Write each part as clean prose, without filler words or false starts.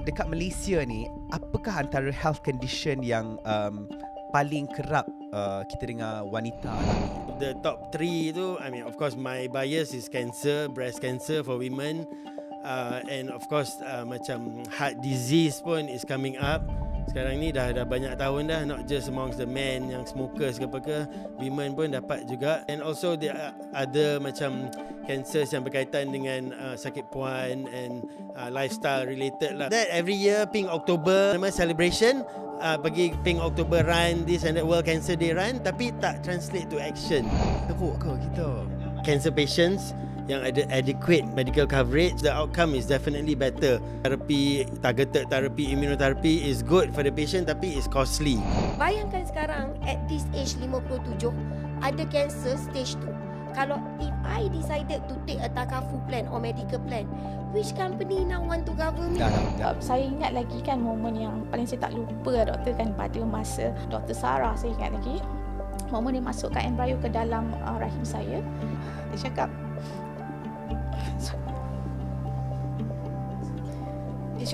dekat Malaysia ni, apakah antara health condition yang paling kerap kita dengar wanita alami? The top 3 tu, I mean, of course my bias is cancer, breast cancer for women, and of course macam heart disease pun is coming up. Sekarang ni dah banyak tahun dah, not just amongst the men yang smokers ke apa ke, women pun dapat juga. And also there are other macam cancers yang berkaitan dengan sakit puan and lifestyle related lah. That every year Pink October celebration, pergi Pink October run, this and that, World Cancer Day run, tapi tak translate to action. Teruk ke kita? Cancer patients yang ada adequate medical coverage, the outcome is definitely better. Therapy, targeted therapy, immunotherapy is good for the patient, tapi is costly. Bayangkan sekarang at this age 57 ada cancer stage 2. Kalau if I decided to take a Takaful plan or medical plan, which company now want to cover me? Saya ingat lagi kan momen yang paling saya tak lupa doktor kan, pada masa Dr. Sarah, saya ingat lagi momen dia masukkan embrio ke dalam rahim saya. Dia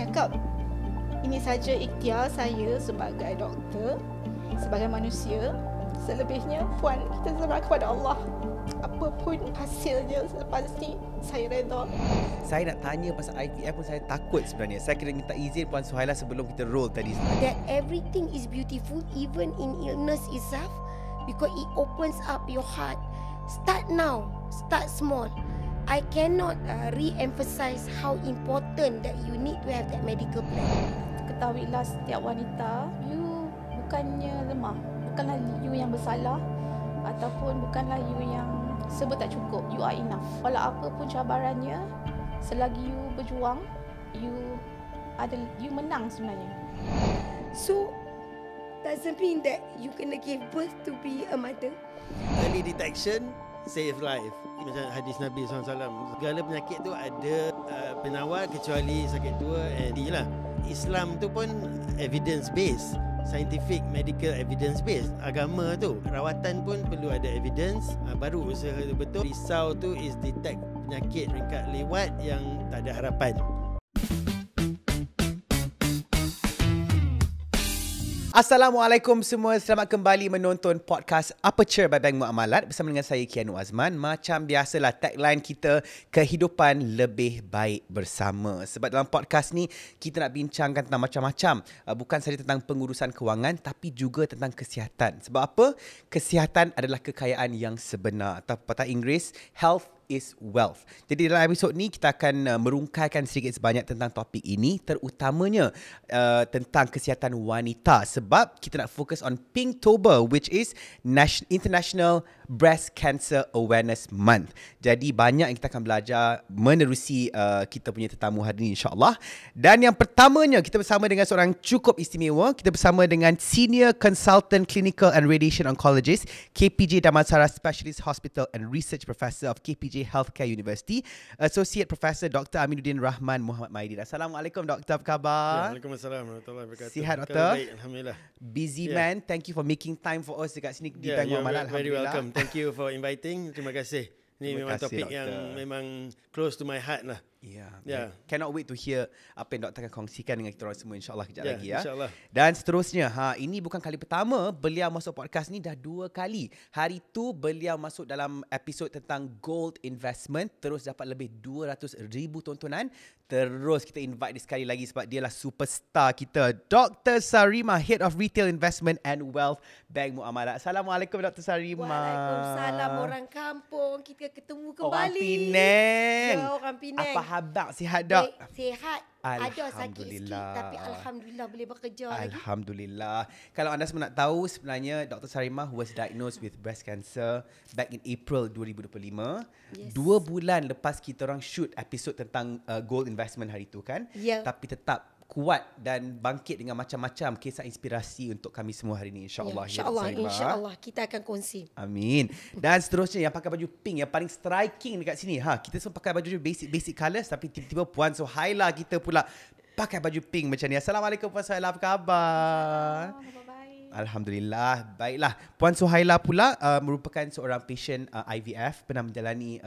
cakap ini saja ikhtiar saya sebagai doktor, sebagai manusia. Selebihnya puan, kita serah kepada Allah. Apapun hasilnya selepas ni, saya redha. Saya nak tanya pasal IVF pun saya takut sebenarnya. Saya kena minta izin Puan Suhaila sebelum kita roll tadi. That everything is beautiful even in illness itself, because it opens up your heart. Start now, start small. I cannot re-emphasize how important that you need to have that medical plan. Ketahuilah setiap wanita, you bukannya lemah, bukanlah you yang bersalah, ataupun bukanlah you yang serba tak cukup. You are enough. Walau apa pun cabarannya, selagi you berjuang, you menang sebenarnya. So, doesn't mean that you kena give birth to be a mother. Early detection save life. Macam hadis Nabi SAW, segala penyakit tu ada penawar kecuali sakit tua and lah. Islam tu pun evidence based, scientific medical evidence based. Agama tu rawatan pun perlu ada evidence, baru usaha tu betul. Risau tu is detect penyakit ringkat lewat yang tak ada harapan. Assalamualaikum semua, selamat kembali menonton podcast Aperture by Bank Muamalat bersama dengan saya Kianu Azman. Macam biasalah tagline kita, kehidupan lebih baik bersama. Sebab dalam podcast ni kita nak bincangkan tentang macam-macam, bukan sahaja tentang pengurusan kewangan tapi juga tentang kesihatan. Sebab apa? Kesihatan adalah kekayaan yang sebenar, atau patah Inggeris, health is wealth. Jadi dalam episod ni kita akan merungkaikan sedikit sebanyak tentang topik ini, terutamanya tentang kesihatan wanita, sebab kita nak fokus on Pinktober, which is International Breast Cancer Awareness Month. Jadi banyak yang kita akan belajar menerusi kita punya tetamu hari ini, insyaAllah. Dan yang pertamanya, kita bersama dengan seorang cukup istimewa. Kita bersama dengan Senior Consultant Clinical and Radiation Oncologist, KPJ Damansara Specialist Hospital and Research Professor of KPJ Healthcare University, Associate Professor Dr. Aminuddin Rahman Muhammad Maidin. Assalamualaikum Doktor, apa khabar? Waalaikumsalam warahmatullahi wabarakatuh. Sihat Doktor? Baik, Alhamdulillah. Busy man, thank you for making time for us dekat sini di Bank Muamalat. Very welcome. Thank you for inviting. Terima kasih. Ini memang topik doktor yang memang close to my heart lah. Yeah. Cannot wait to hear apa yang doktor akan kongsikan dengan kita orang semua, insyaAllah kejap lagi ya. InsyaAllah. Dan seterusnya, ini bukan kali pertama beliau masuk podcast ni, dah 2 kali. Hari tu beliau masuk dalam episod tentang gold investment, terus dapat lebih 200,000 tontonan. Terus kita invite dia sekali lagi sebab dia lah superstar kita, Dr. Sarimah, Head of Retail Investment and Wealth Bank Muamalat. Assalamualaikum Dr. Sarimah. Waalaikumsalam, orang kampung. Kita ketemu kembali. Orang Penang. Ya, orang Penang. Apa khabar? Sihat dok? Sihat. Ada sakit sikit tapi Alhamdulillah boleh bekerja lagi. Alhamdulillah. Kalau anda semua nak tahu, sebenarnya Dr. Sarimah was diagnosed with breast cancer back in April 2025. Yes. 2 bulan lepas kita orang shoot episod tentang gold investment hari tu kan. Yeah. Tapi tetap kuat dan bangkit dengan macam-macam kisah inspirasi untuk kami semua hari ini, insyaAllah. InsyaAllah kita akan kongsi. Amin. Dan seterusnya yang pakai baju pink yang paling striking dekat sini. Kita semua pakai baju basic colours, tapi tiba-tiba Puan Suhaila kita pula pakai baju pink macam ni. Assalamualaikum Puan Suhaila, apa khabar? Alhamdulillah, baiklah. Puan Suhaila pula merupakan seorang patient IVF, pernah menjalani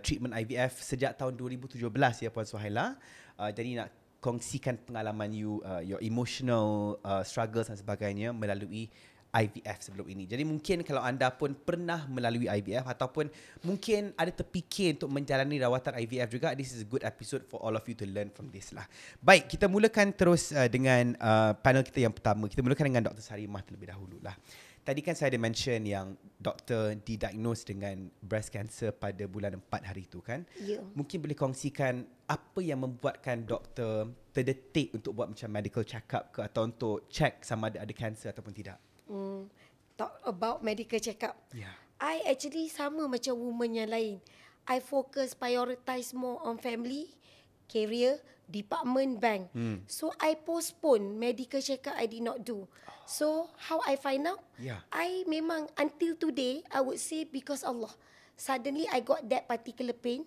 treatment IVF sejak tahun 2017 ya Puan Suhaila. Jadi nak kongsikan pengalaman you, your emotional struggles dan sebagainya melalui IVF sebelum ini. Jadi mungkin kalau anda pun pernah melalui IVF ataupun mungkin ada terfikir untuk menjalani rawatan IVF juga, this is a good episode for all of you to learn from this lah. Baik, kita mulakan terus dengan panel kita yang pertama. Kita mulakan dengan Dr. Sarimah terlebih dahulu lah. Tadi kan saya ada mention yang doktor didiagnose dengan breast cancer pada bulan 4 hari itu kan. Ya. Mungkin boleh kongsikan apa yang membuatkan doktor terdetik untuk buat macam medical check-up ke atau untuk check sama ada cancer ataupun tidak. Talk about medical check-up. Yeah. I actually sama macam woman yang lain. I prioritize more on family, career, department, bank. So I postpone medical check-up. I did not do. So how I find out? Yeah. I memang until today I would say because Allah. Suddenly I got that particular pain.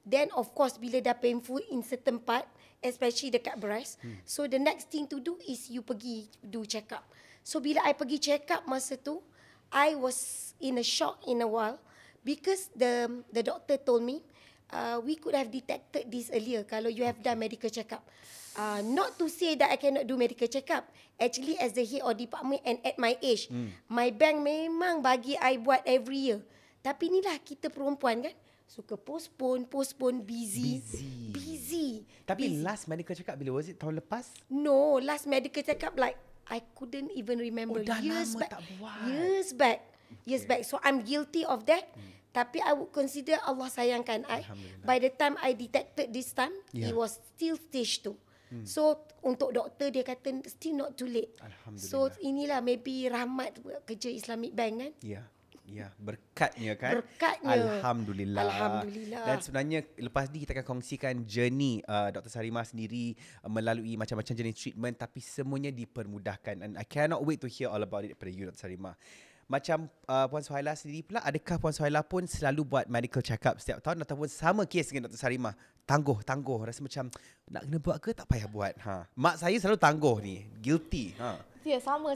Then of course bila dah painful in certain part, especially dekat breast. So the next thing to do is you pergi do check-up. So bila I pergi check up masa tu, I was in a shock in a while because the doctor told me we could have detected this earlier kalau you have done medical check up. Not to say that I cannot do medical check up. Actually as the head of department and at my age, my bank memang bagi I buat every year. Tapi inilah kita perempuan kan, suka postpone, busy. Tapi last medical check-up bila was it? Tahun lepas? No, last medical check up like I couldn't even remember. Dah years lama back. tak buat. Years back. So I'm guilty of that. Tapi I would consider Allah sayangkan I. By the time I detected this time, it was still stage 2. So untuk doktor dia kata still not too late. Alhamdulillah. So inilah maybe rahmat kerja Islamic Bank kan. Ya. Ya, berkatnya kan. Berkatnya. Alhamdulillah. Dan sebenarnya lepas ni kita akan kongsikan journey Dr. Sarimah sendiri melalui macam-macam jenis treatment, tapi semuanya dipermudahkan. And I cannot wait to hear all about it daripada you, Dr. Sarimah. Macam Puan Suhaila sendiri pula, adakah Puan Suhaila pun selalu buat medical check-up setiap tahun ataupun sama kes dengan Dr. Sarimah? Tangguh. Rasa macam nak kena buat ke tak payah buat? Mak saya selalu tangguh ni. Guilty. Ya, sama.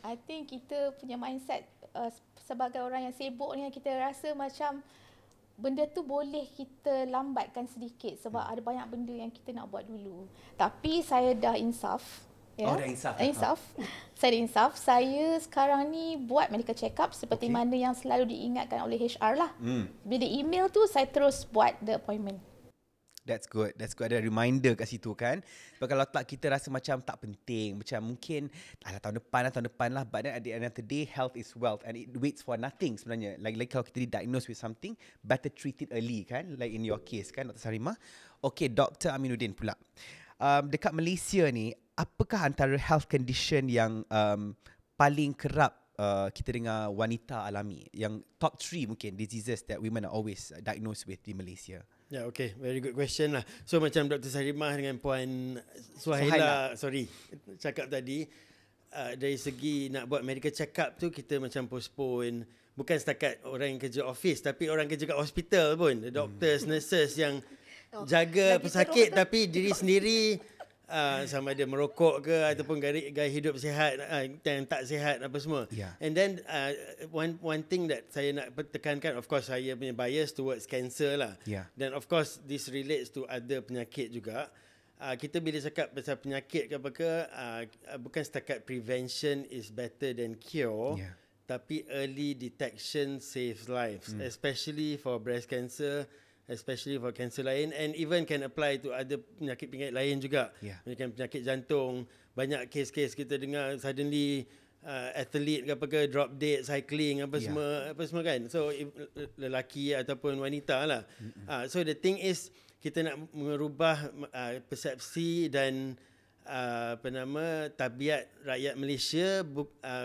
I think kita punya mindset sebagai orang yang sibuk ni, kita rasa macam benda tu boleh kita lambatkan sedikit sebab ada banyak benda yang kita nak buat dulu. Tapi saya dah insaf. Ya. Oh, dah insaf. Saya dah insaf. Saya sekarang ni buat medical check-up seperti mana yang selalu diingatkan oleh HR lah. Bila email tu, saya terus buat the appointment. That's good. Ada reminder kat situ kan. Sebab kalau tak kita rasa macam tak penting. Macam mungkin tahun depan lah. But then at the end of the day, health is wealth. And it waits for nothing sebenarnya. Lagi-lagi kalau kita didiagnose with something, better treat it early kan. Like in your case kan, Dr. Sarimah. Okay, Dr. Aminuddin pula. Dekat Malaysia ni, apakah antara health condition yang paling kerap kita dengar wanita alami? Yang top 3 mungkin diseases that women are always diagnosed with di Malaysia. Ya, okay. Very good question lah. So macam Dr. Sarimah dengan Puan Suhaila, cakap tadi, dari segi nak buat medical check-up tu, kita macam postpone. Bukan setakat orang yang kerja office, tapi orang kerja kat hospital pun. Doctors, nurses yang jaga pesakit tapi diri sendiri sama ada merokok ke ataupun gaya hidup sihat yang tak sihat apa semua. And then one thing that saya nak tekankan, of course saya punya bias towards cancer lah. Dan of course this relates to other penyakit juga. Kita bila cakap pasal penyakit ke apa ke, bukan setakat prevention is better than cure, tapi early detection saves lives, especially for breast cancer, especially for cancer lain, and even can apply to other penyakit-penyakit lain juga. Macam penyakit jantung, banyak kes-kes kita dengar suddenly athlete ke apa ke drop dead cycling apa semua kan. So lelaki ataupun wanita lah. So the thing is kita nak merubah persepsi dan tabiat rakyat Malaysia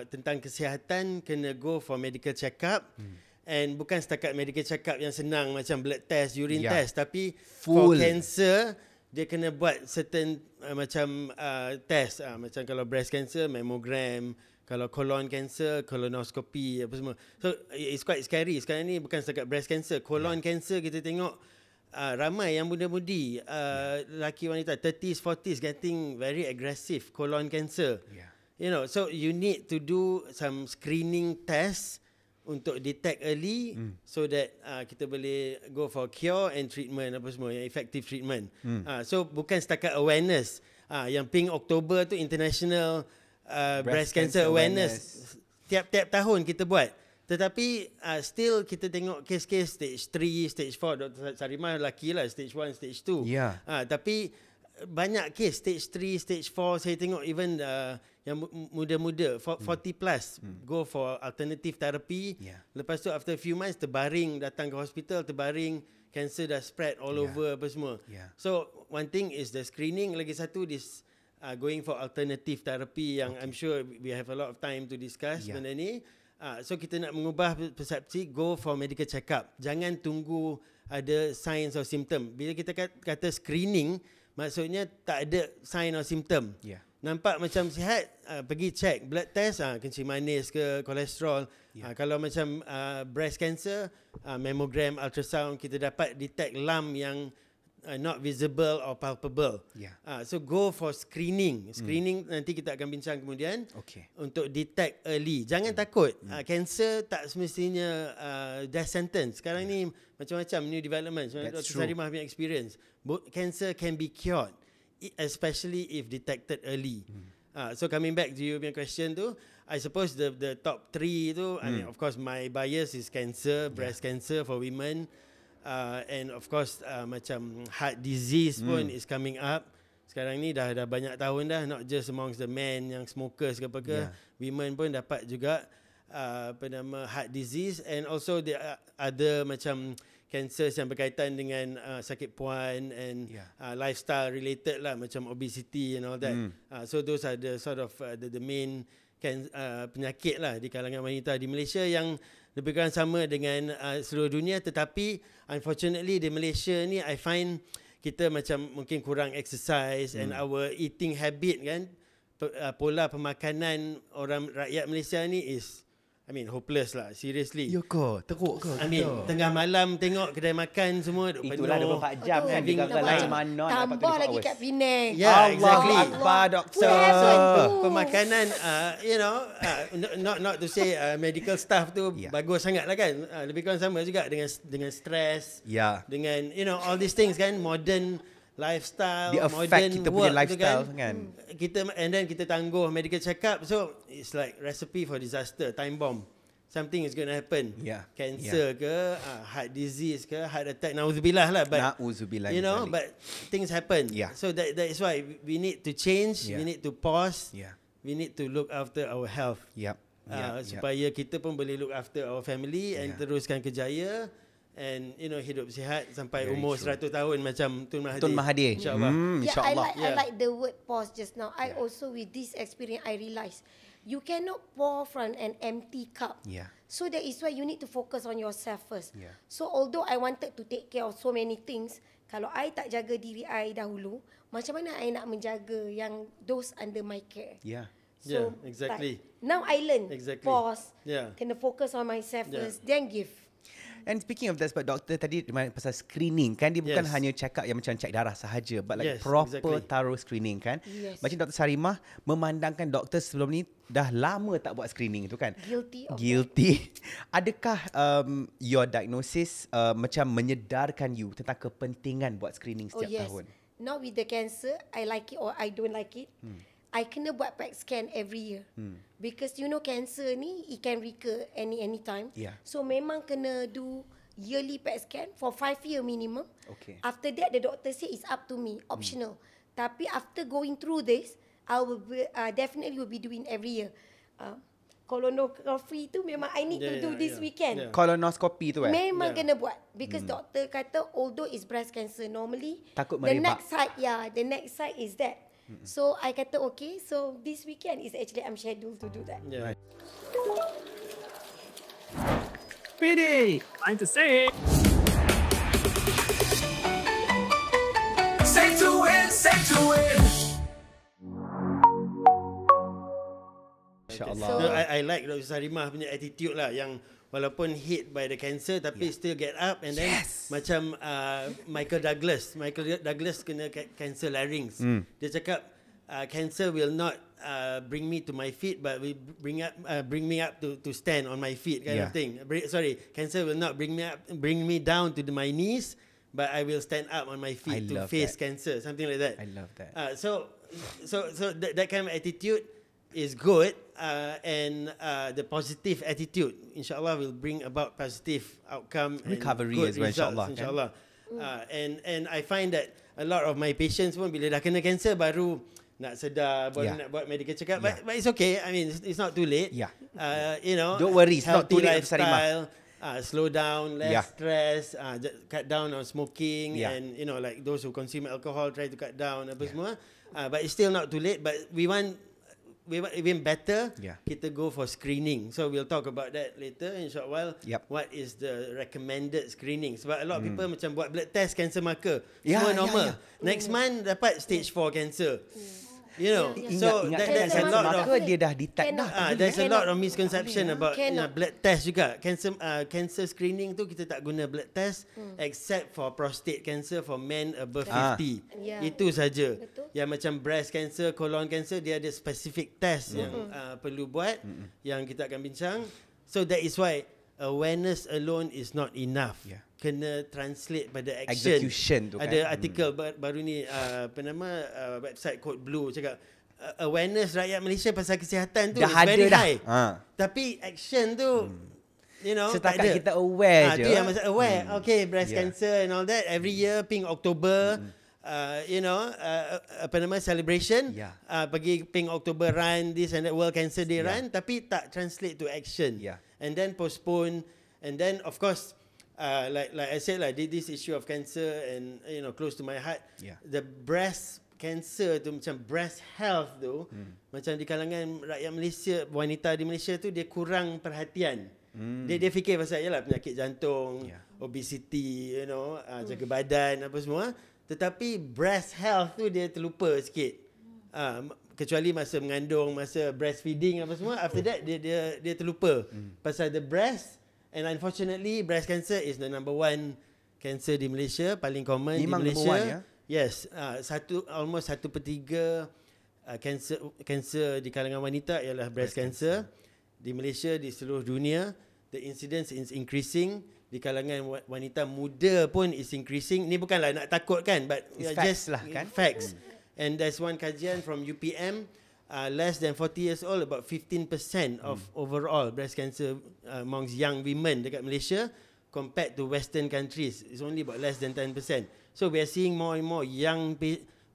tentang kesihatan, kena go for medical check-up. And bukan setakat medical check-up yang senang macam blood test, urine test, tapi for cancer dia kena buat certain macam test, macam kalau breast cancer mammogram, kalau colon cancer colonoscopy apa semua. So it's quite scary. Sekarang ni bukan setakat breast cancer, colon cancer kita tengok ramai yang muda-mudi, lelaki wanita 30s 40s getting very aggressive colon cancer. You know, so you need to do some screening tests untuk detect early so that kita boleh go for cure and treatment apa semua, yang effective treatment. So bukan setakat awareness. Yang Pink October tu International Breast Cancer Awareness. Tiap-tiap tahun kita buat. Tetapi still kita tengok kes-kes stage 3, stage 4. Dr. Sarimah lelaki lah, stage 1, stage 2. Yeah. Tapi banyak kes stage 3, stage 4. Saya tengok even yang muda-muda 40 plus go for alternative therapy. Lepas tu after a few months terbaring, datang ke hospital, terbaring, cancer dah spread all over apa semua. So one thing is the screening, lagi satu this going for alternative therapy yang I'm sure we have a lot of time to discuss benda ni. So kita nak mengubah persepsi, go for medical check-up. Jangan tunggu ada signs or symptom. Bila kita kata screening, maksudnya tak ada sign or symptom. Nampak macam sihat, pergi check blood test, kencing manis ke, kolesterol. Kalau macam breast cancer, mammogram, ultrasound, kita dapat detect lump yang not visible or palpable. So go for screening. Screening nanti kita akan bincang kemudian untuk detect early. Jangan takut. Cancer tak semestinya death sentence. Sekarang ni macam-macam new development. Dr. Sarimah punya experience. Cancer can be cured, especially if detected early. So coming back to your question tu, I suppose the top 3 tu, I mean of course my bias is cancer, breast cancer for women. And of course macam heart disease pun is coming up. Sekarang ni dah banyak tahun dah, not just amongst the men yang smokers ke apa ke, women pun dapat juga heart disease, and also the other macam cancers yang berkaitan dengan sakit puan and lifestyle related lah, macam obesity and all that. So those are the sort of the main penyakit lah di kalangan wanita di Malaysia yang lebih kurang sama dengan seluruh dunia. Tetapi unfortunately di Malaysia ni I find kita macam mungkin kurang exercise and our eating habit kan, pola pemakanan orang rakyat Malaysia ni is hopeless lah, seriously. Ya ke? Teruk ke? Tengah malam tengok kedai makan semua duk penuh. Itulah 24 jam kan. Di kawasan lain mana tambah lagi kat Penang. Exactly. Akbar, doktor. Pemakanan, not to say medical staff tu bagus sangat lah kan. Lebih kurang sama juga dengan stress. Dengan all these things kan, modern lifestyle, Dia modern affect kita punya work lifestyle tu kan. And then kita tangguh medical check-up. So it's like recipe for disaster, time bomb. Something is going to happen. Cancer ke, heart disease ke, heart attack, nauzubillah lah, but Nauzubillah. but things happen. So that is why we need to change, we need to pause, we need to look after our health. Supaya kita pun boleh look after our family and teruskan kerjaya and hidup sihat sampai umur 100 tahun macam Tun Mahathir. InsyaAllah. I like the word pause just now. I also with this experience I realised you cannot pour from an empty cup. So that is why you need to focus on yourself first. So although I wanted to take care of so many things, kalau I tak jaga diri I dahulu, macam mana I nak menjaga yang those under my care? So exactly. Now I learn pause. Kena focus on myself first, then give. And speaking of that, sebab doktor tadi pasal screening kan, dia bukan hanya check up yang macam check darah sahaja, but like proper thorough screening kan. Macam Dr. Sarimah memandangkan doktor sebelum ni dah lama tak buat screening tu kan. Guilty. Adakah your diagnosis macam menyedarkan you tentang kepentingan buat screening setiap tahun? Now with the cancer, I like it or I don't like it. I kena buat PET scan every year. Because cancer ni it can recur anytime. So memang kena do yearly PET scan for 5 year minimum. After that the doctor say it's up to me, optional. Tapi after going through this, I will definitely will be doing every year. Colonoscopy tu memang I need to do this weekend. Colonoscopy tu memang kena buat because doktor kata although it's breast cancer normally takut the merebak. the next side is that. So I kata okay, so this weekend is actually I'm scheduled to do that. Pretty, time to say. Say to win, say to win. InsyaAllah. So I like Dr. Sarimah punya attitude lah, yang walaupun hit by the cancer tapi still get up and then macam Michael Douglas kena cancer larynx. Dia cakap cancer will not bring me to my feet, but will bring me up to stand on my feet, kind of thing. Cancer will not bring me down to my knees, but I will stand up on my feet to face cancer, something like that. I love that. So that kind of attitude is good, and the positive attitude, inshallah, will bring about positive outcome, recovery and good as well, results, inshallah. And I find that a lot of my patients pun bila dah kena cancer baru nak sedar, baru nak buat medical check up, but it's okay. I mean, it's not too late. You know, don't worry, it's not too late, lifestyle, slow down, less stress, cut down on smoking, and you know, like those who consume alcohol, try to cut down apa semua. But it's still not too late. But we want even better, kita go for screening. So we'll talk about that later in short while. What is the recommended screening? Sebab a lot of people macam buat blood test, cancer marker, semua normal. Next month dapat stage 4 cancer. You know, so there's a lot of dia dah detect dah. There's a lot of misconception about blood test juga. Cancer screening tu kita tak guna blood test except for prostate cancer for men above 50. Itu saja. Yang macam breast cancer, colon cancer, dia ada specific test yang perlu buat, yang kita akan bincang. So that is why awareness alone is not enough. Kena translate pada action. Execution tu kan. Ada artikel baru ni website Code Blue cakap awareness rakyat Malaysia pasal kesihatan tu dah is very dah. high. Tapi action tu you know, setakat kita aware je. Tu yang masa aware. Okay, breast cancer and all that every year Pink October. You know, celebration, pergi Pink October run, this and that, World Cancer Day run, tapi tak translate to action, and then postpone, and then of course, like I said, like this issue of cancer and you know close to my heart, the breast cancer tu macam breast health tu, macam di kalangan rakyat Malaysia, wanita di Malaysia tu dia kurang perhatian. Dia fikir pasal yalah penyakit jantung, obesity, you know, jaga badan apa semua. Tetapi breast health tu dia terlupa sikit. Kecuali masa mengandung, masa breastfeeding apa semua, after that dia terlupa pasal the breast. And unfortunately breast cancer is the number 1 cancer di Malaysia, paling common memang di Malaysia. Number 1, Yes, almost 1/3 cancer di kalangan wanita ialah breast cancer. Di Malaysia, di seluruh dunia, the incidence is increasing. Di kalangan wanita muda pun is increasing. Ni bukanlah nak takutkan, but facts just lah, kan? Facts. And there's one kajian from UPM, less than 40 years old, about 15% of overall breast cancer amongst young women dekat Malaysia, compared to Western countries, it's only about less than 10%. So we are seeing more and more young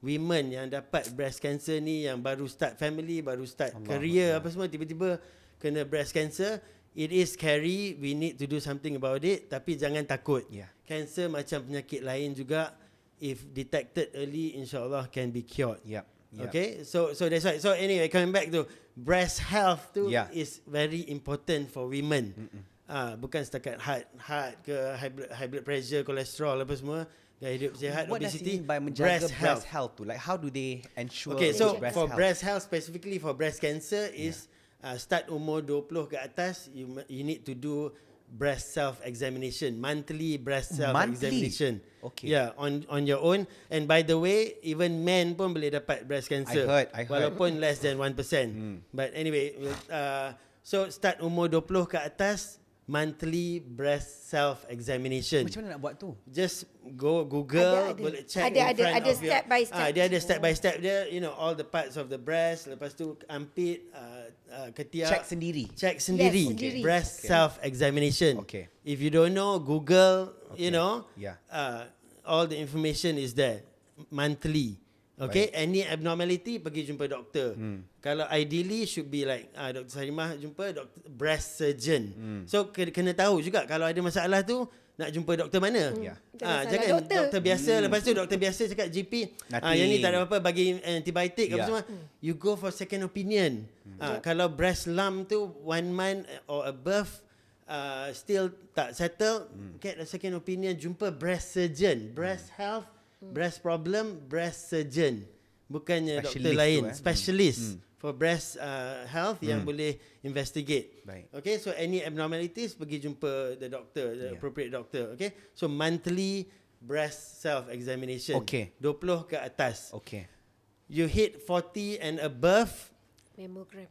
women yang dapat breast cancer ni, yang baru start family, baru start career apa semua, tiba-tiba kena breast cancer. It is scary. We need to do something about it. Tapi jangan takut. Cancer macam penyakit lain juga. If detected early, insyaAllah can be cured. Okay. So that's right. So anyway, coming back to breast health tu is very important for women. Bukan setakat heart ke high blood pressure, kolesterol apa semua. Gaya hidup sihat, What obesity. does it mean by menjaga breast health tu? Like how do they ensure? Okay, so breast for health? breast health, specifically for breast cancer, is start umur 20 ke atas, you need to do breast self examination, monthly breast self examination. Okay. Yeah, on your own. And by the way, even men pun boleh dapat breast cancer. I heard. Walaupun less than 1%. But anyway, so start umur 20 ke atas, monthly breast self examination. Macam mana nak buat tu? Just go Google, boleh check in front ada of step by step. Dia ada step by step dia, you know, all the parts of the breast, lepas tu armpit, ketiak. Check sendiri. Yes, sendiri. Breast self examination. Okay. If you don't know, Google, you know, all the information is there monthly. Okay, any abnormality pergi jumpa doktor. Kalau ideally should be like Dr. Sarimah jumpa breast surgeon. So kena tahu juga kalau ada masalah tu nak jumpa doktor mana. Jangan doktor biasa, lepas tu doktor biasa cakap GP yang ni tak ada apa-apa, bagi antibiotik apa semua. You go for second opinion. Kalau breast lump tu 1 month or above still tak settle, get a second opinion, jumpa breast surgeon, breast health, breast problem, breast surgeon. Bukannya doktor lain, specialist for breast health yang boleh investigate. Okay, so any abnormalities pergi jumpa the doctor, the appropriate doctor. Okay, so monthly breast self examination. 20 ke atas. you hit 40 and above,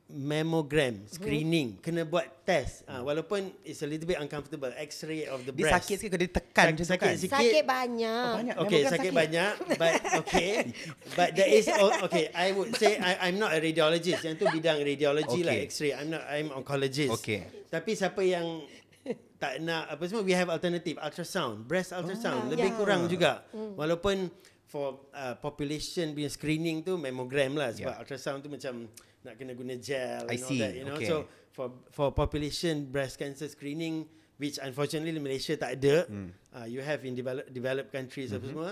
Mammogram. screening, kena buat test. Walaupun it's a little bit uncomfortable, X-ray of the Dia breast. sakit sikit kalau dia tekan macam tu kan. Sakit sikit. Sakit banyak. Banyak. Okay, Mammogram sakit banyak, but okay, but there is okay. I would say I'm not a radiologist. Yang tu bidang radiology lah, Okay. X-ray. I'm oncologist. Okay. Tapi siapa yang tak nak apa semua, we have alternative ultrasound, breast ultrasound, lebih kurang juga. Walaupun for population punya screening tu mammogram lah, sebab ultrasound tu macam nak kena guna gel I and all see. that, you know. Okay. So for population breast cancer screening, which unfortunately Malaysia tak ada, you have in developed countries apa semua,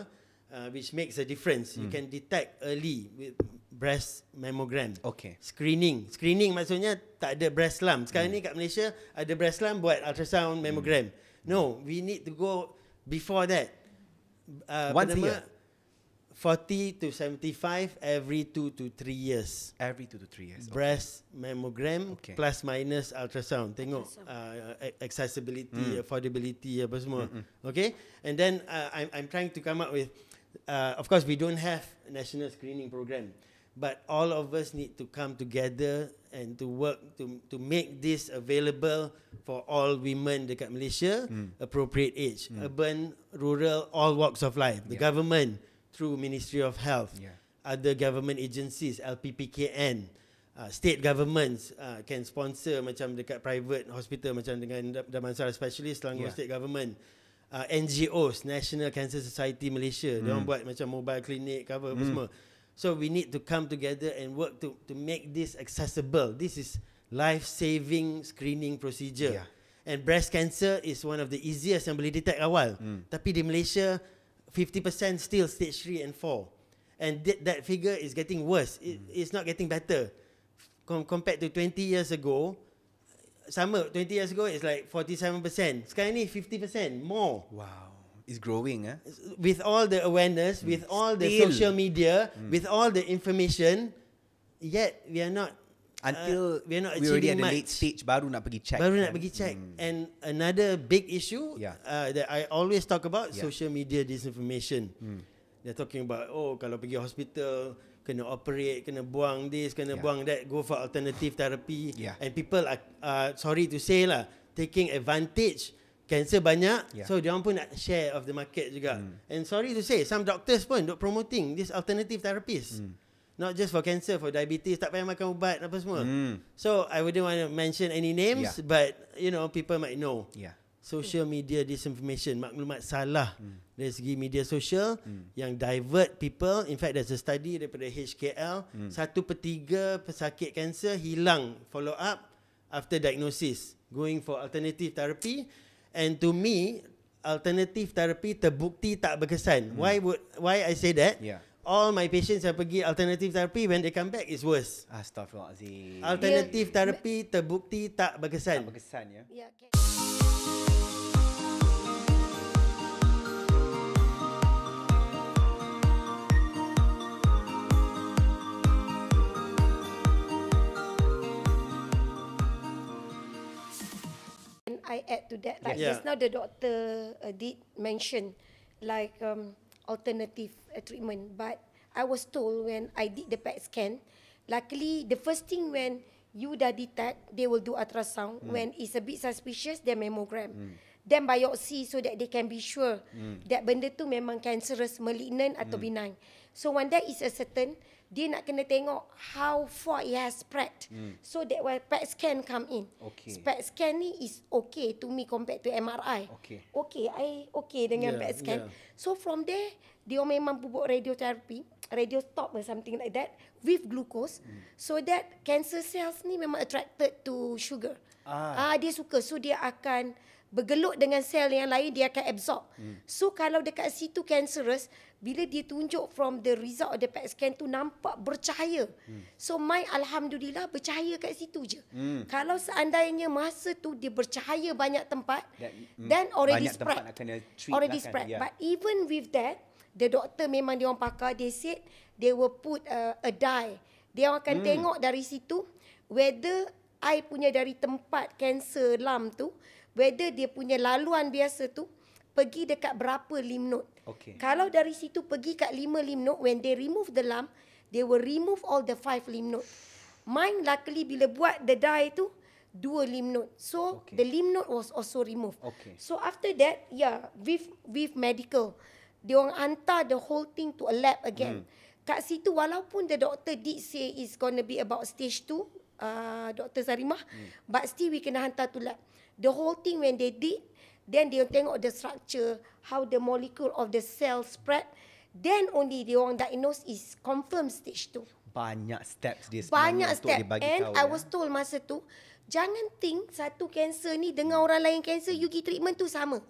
which makes a difference. You can detect early with breast mammogram. Okay. Screening maksudnya tak ada breast lump. Sekarang ni kat Malaysia ada breast lump, buat ultrasound mammogram. No, we need to go before that. Once a year? 40 to 75 every 2 to 3 years. Every 2 to 3 years. Breast mammogram, Okay. plus minus ultrasound. Tengok accessibility, affordability apa semua. Okay? And then I'm trying to come up with, of course we don't have a national screening program, but all of us need to come together and to work to make this available for all women dekat Malaysia, appropriate age, urban, rural, all walks of life. The government through Ministry of Health, other government agencies, LPPKN, state governments can sponsor macam dekat private hospital macam dengan Damansara Specialist, Selangor State Government, NGOs, National Cancer Society Malaysia, dia orang buat macam mobile clinic cover apa semua. So we need to come together and work to make this accessible. This is life-saving screening procedure. And breast cancer is one of the easiest yang boleh detect awal. Tapi di Malaysia 50% still stage 3 and 4. And that figure is getting worse. It's not getting better. Compared to 20 years ago, sama, 20 years ago it's like 47%. Sekarang ni 50% more. Wow. It's growing, eh? With all the awareness, with all the social media, with all the information, yet we are not Until we are not we already achieving at the much. late stage, baru nak pergi check. Baru nak pergi check. And another big issue that I always talk about, social media disinformation. They're talking about, kalau pergi hospital, kena operate, kena buang this, kena buang that, go for alternative therapy. And people are sorry to say lah, taking advantage. Cancer banyak, so dia orang pun nak share of the market juga. And sorry to say, some doctors pun duk promoting this alternative therapies. Not just for cancer, for diabetes, tak payah makan ubat apa semua. So I wouldn't want to mention any names, but you know, people might know. Social media disinformation, maklumat salah dari segi media sosial yang divert people. In fact, there's a study daripada HKL, 1/3 pesakit kanser hilang follow up after diagnosis, going for alternative therapy. And to me, alternative therapy terbukti tak berkesan. Why I say that? All my patients yang pergi alternative therapy, when they come back is worse. Astaghfirullahalazim. Alternative therapy terbukti tak berkesan. Tak berkesan, ya. I add to that, like just now the doctor did mention like alternative treatment, but I was told when I did the PET scan, luckily the first thing when you dah detect, they will do ultrasound. When it's a bit suspicious, then mammogram. Then biopsy so that they can be sure that benda tu memang cancerous, malignant atau benign. So when that is a certain, dia nak kena tengok how far it has spread. So that when PET scan come in. PET scan ni is okay to me compared to MRI. I okay dengan PET scan. So from there, dia memang bubuk radiotherapy, radiostop or something like that with glucose, so that cancer cells ni memang attracted to sugar. Dia suka, so dia akan bergelut dengan sel yang lain, dia akan absorb. So kalau dekat situ cancerous, bila dia tunjuk from the result of the PET scan tu nampak bercahaya. So my alhamdulillah bercahaya kat situ je. Kalau seandainya masa tu dia bercahaya banyak tempat, then already banyak spread. tempat nak kena treat Already lah kan. spread. But even with that, the doctor memang dia orang pakar, they said they will put a dye. Dia akan tengok dari situ whether I punya dari tempat cancer lump tu, whether dia punya laluan biasa tu pergi dekat berapa lymph node. Kalau dari situ pergi kat 5 lymph node, when they remove the lump, they will remove all the 5 lymph node. Mine luckily bila buat the dye tu 2 lymph node. So the lymph node was also removed. So after that, with medical, dia orang hantar the whole thing to a lab again. Kat situ walaupun the doctor did say it's gonna be about stage 2, Dr. Zarimah, but still we kena hantar to lab. The whole thing when they did, then they tengok the structure, how the molecule of the cell spread, then only they orang diagnose is confirmed stage 2. Banyak steps dia Banyak sebenarnya untuk step. dia bagi And tahu. I was told masa tu, jangan think satu cancer ni dengan orang lain cancer, you pergi treatment tu sama.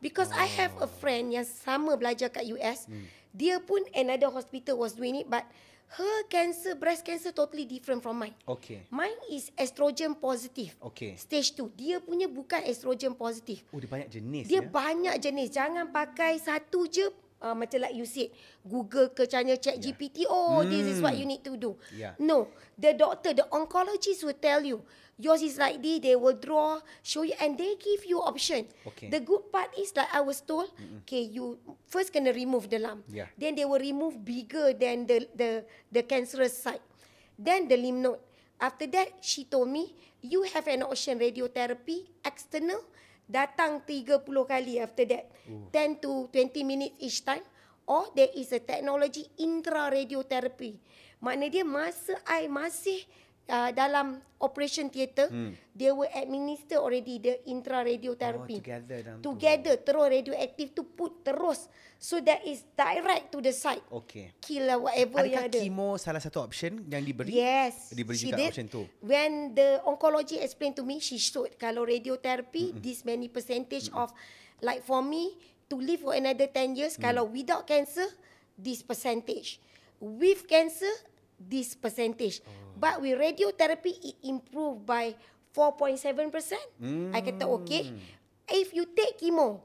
Because I have a friend yang sama belajar kat US, dia pun another hospital was doing it, but her cancer, breast cancer totally different from mine. Mine is estrogen positive. Stage 2. Dia punya bukan estrogen positive. Oh, dia banyak jenis Dia ya. banyak jenis. Jangan pakai satu je. Macam like you said, Google ke tanya chat GPT, this is what you need to do. No, the doctor, the oncologist will tell you, yours is like this, they will draw, show you, and they give you option. The good part is like I was told, you first kena remove the lump. Then they will remove bigger than the cancerous site. Then the lymph node. After that, she told me, you have an option radiotherapy, external, datang 30 kali after that. 10 to 20 minutes each time. Or there is a technology intra-radiotherapy. Maknanya dia masa I masih dalam operation theatre, they will administer already the intra-radiotherapy. Together, terus radioaktif tu put terus. So that is direct to the site. Kill lah whatever yang ada. Adakah chemo salah satu option yang diberi? Yes. Diberi she juga did. option tu. When the oncology explained to me, she showed kalau radiotherapy, this many percentage of, like for me, to live for another 10 years, kalau without cancer, this percentage. With cancer, this percentage. But with radiotherapy, it improved by 4.7%. I kata okay. If you take chemo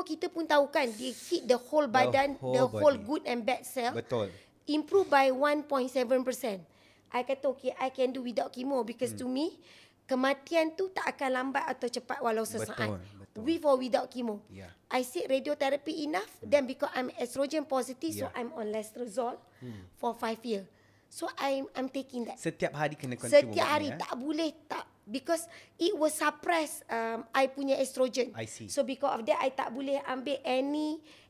kita pun tahu kan, dia hit the whole badan, the whole good and bad cell. Betul. Improve by 1.7%. I kata okay, I can do without chemo because to me, kematian tu tak akan lambat atau cepat walau sesaat. With or without chemo. I said radiotherapy enough. Then because I'm estrogen positive, so I'm on letrozole for 5 years. So I'm taking that. Setiap hari kena consume. Setiap hari tak boleh tak. Because it will suppress I punya estrogen. I see. So because of that, I tak boleh ambil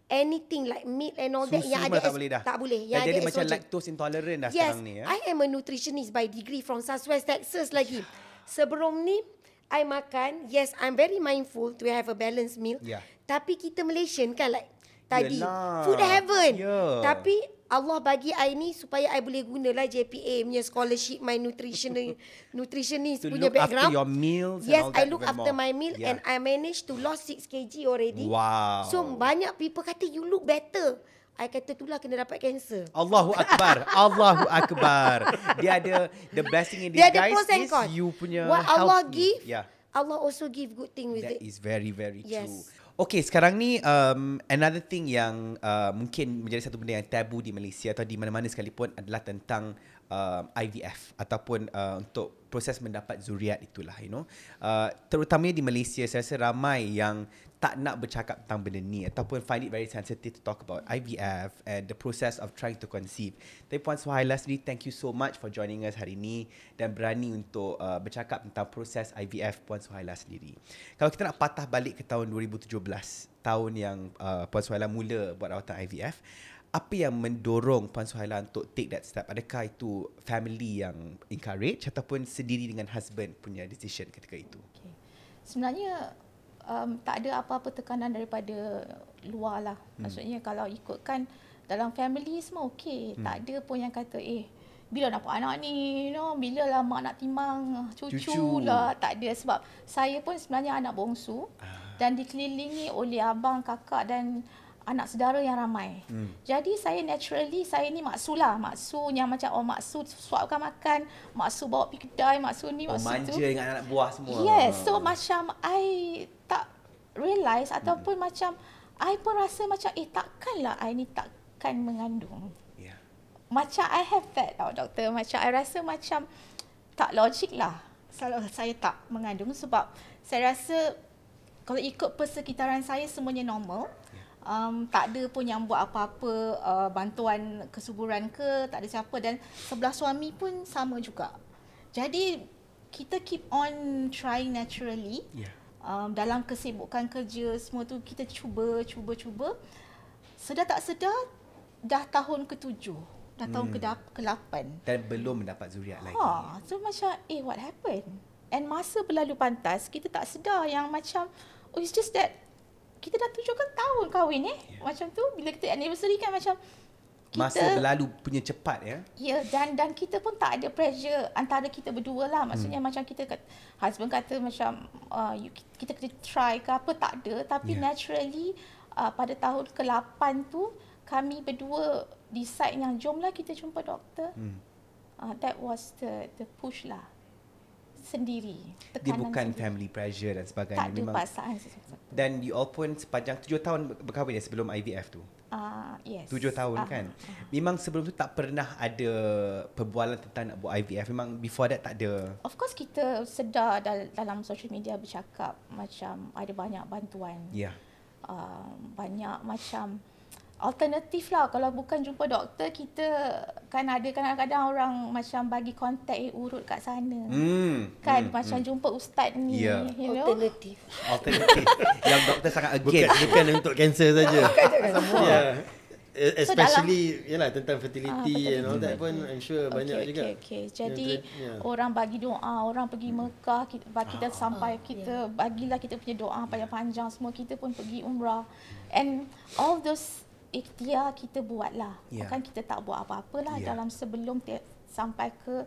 anything like meat and all that Susu yang pun ada tak boleh dah. Tak boleh. Dah Yang jadi ada macam estrogen. lactose intolerant dah Yes, sekarang ni ya. I am a nutritionist by degree from Southwest Texas lagi. Sebelum ni I makan, yes, I'm very mindful to have a balanced meal. Tapi kita Malaysian kan like tadi, food heaven. Tapi Allah bagi I ni supaya I boleh gunalah JPA punya scholarship, my nutritionist To punya look after background. your meals and Yes, all I that look even after more. my meal and I managed to lose 6 kg already. Wow. So banyak people kata you look better. I kata itulah kena dapat cancer. Allahu Akbar. Allahu Akbar. Dia ada the best thing in Dia this ada guys pros and is cons. you punya What Allah health. give, Yeah. Allah also give good thing with That it. is very very Yes. true. Okay, sekarang ni another thing yang mungkin menjadi satu benda yang tabu di Malaysia atau di mana-mana sekalipun adalah tentang IVF ataupun untuk proses mendapat zuriat itulah, you know. Terutamanya di Malaysia, saya rasa ramai yang tak nak bercakap tentang benda ni ataupun find it very sensitive to talk about IVF and the process of trying to conceive. Tapi Puan Suhaila sendiri, thank you so much for joining us hari ini dan berani untuk bercakap tentang proses IVF Puan Suhaila sendiri. Kalau kita nak patah balik ke tahun 2017, tahun yang Puan Suhaila mula buat rawatan IVF, apa yang mendorong Puan Suhaila untuk take that step? Adakah itu family yang encourage ataupun sendiri dengan husband punya decision ketika itu? Sebenarnya tak ada apa-apa tekanan daripada luar lah. Maksudnya kalau ikutkan dalam family semua okey. Tak ada pun yang kata bila dapat anak ni, you know, bila lah mak nak timbang cucu lah. Tak ada, sebab saya pun sebenarnya anak bongsu dan dikelilingi oleh abang, kakak dan anak saudara yang ramai. Jadi saya naturally, saya ni maksu lah. Maksu yang macam maksu suapkan makan, maksu bawa pergi kedai, maksu ni, maksu tu. Manja dengan anak buah semua. Yes, so macam I tak realise ataupun macam I pun rasa macam takkanlah I ni takkan mengandung. Macam I have that tau doktor. Macam I rasa macam tak logik lah kalau saya tak mengandung, sebab saya rasa kalau ikut persekitaran saya semuanya normal. Tak ada pun yang buat apa-apa bantuan kesuburan ke, tak ada siapa, dan sebelah suami pun sama juga. Jadi kita keep on trying naturally. Yeah. Dalam kesibukan kerja semua tu kita cuba. Sedar tak sedar dah tahun ke-7, dah tahun ke-8. Dan belum mendapat zuriat lagi. So macam what happened? And masa berlalu pantas, kita tak sedar yang macam it's just that kita dah 7 tahun kahwin Macam tu bila kita anniversary kan macam Masa berlalu punya cepat ya. Ya, dan kita pun tak ada pressure antara kita berdua lah. Maksudnya macam kita husband kata macam kita kena try ke apa, tak ada. Tapi naturally pada tahun ke-8 tu kami berdua decide yang jomlah kita jumpa doktor. That was the push lah. Sendiri. Dia bukan sendiri. family pressure dan sebagainya. Tak ada pasangan sesuatu. Dan you all pun sepanjang 7 tahun berkahwin sebelum IVF tu. Yes. 7 tahun kan. Memang sebelum tu tak pernah ada perbualan tentang nak buat IVF. Memang before that tak ada. Of course kita sedar dalam social media bercakap macam ada banyak bantuan. Ya. Banyak macam alternatif lah. Kalau bukan jumpa doktor, kita kan ada kadang-kadang orang macam bagi kontak urut kat sana. Kan macam jumpa ustaz ni, Yeah. you know. Alternatif. Yang doktor sangat against. Bukan untuk kanser saja. Semua. Especially tentang fertility and all that pun I'm sure banyak juga. Okay. Jadi orang bagi doa, orang pergi Mekah, kita sampai kita bagilah kita punya doa panjang-panjang, semua kita pun pergi umrah. And all those ikhtiar kita buat lah. Bukan kita tak buat apa-apa lah dalam sebelum sampai ke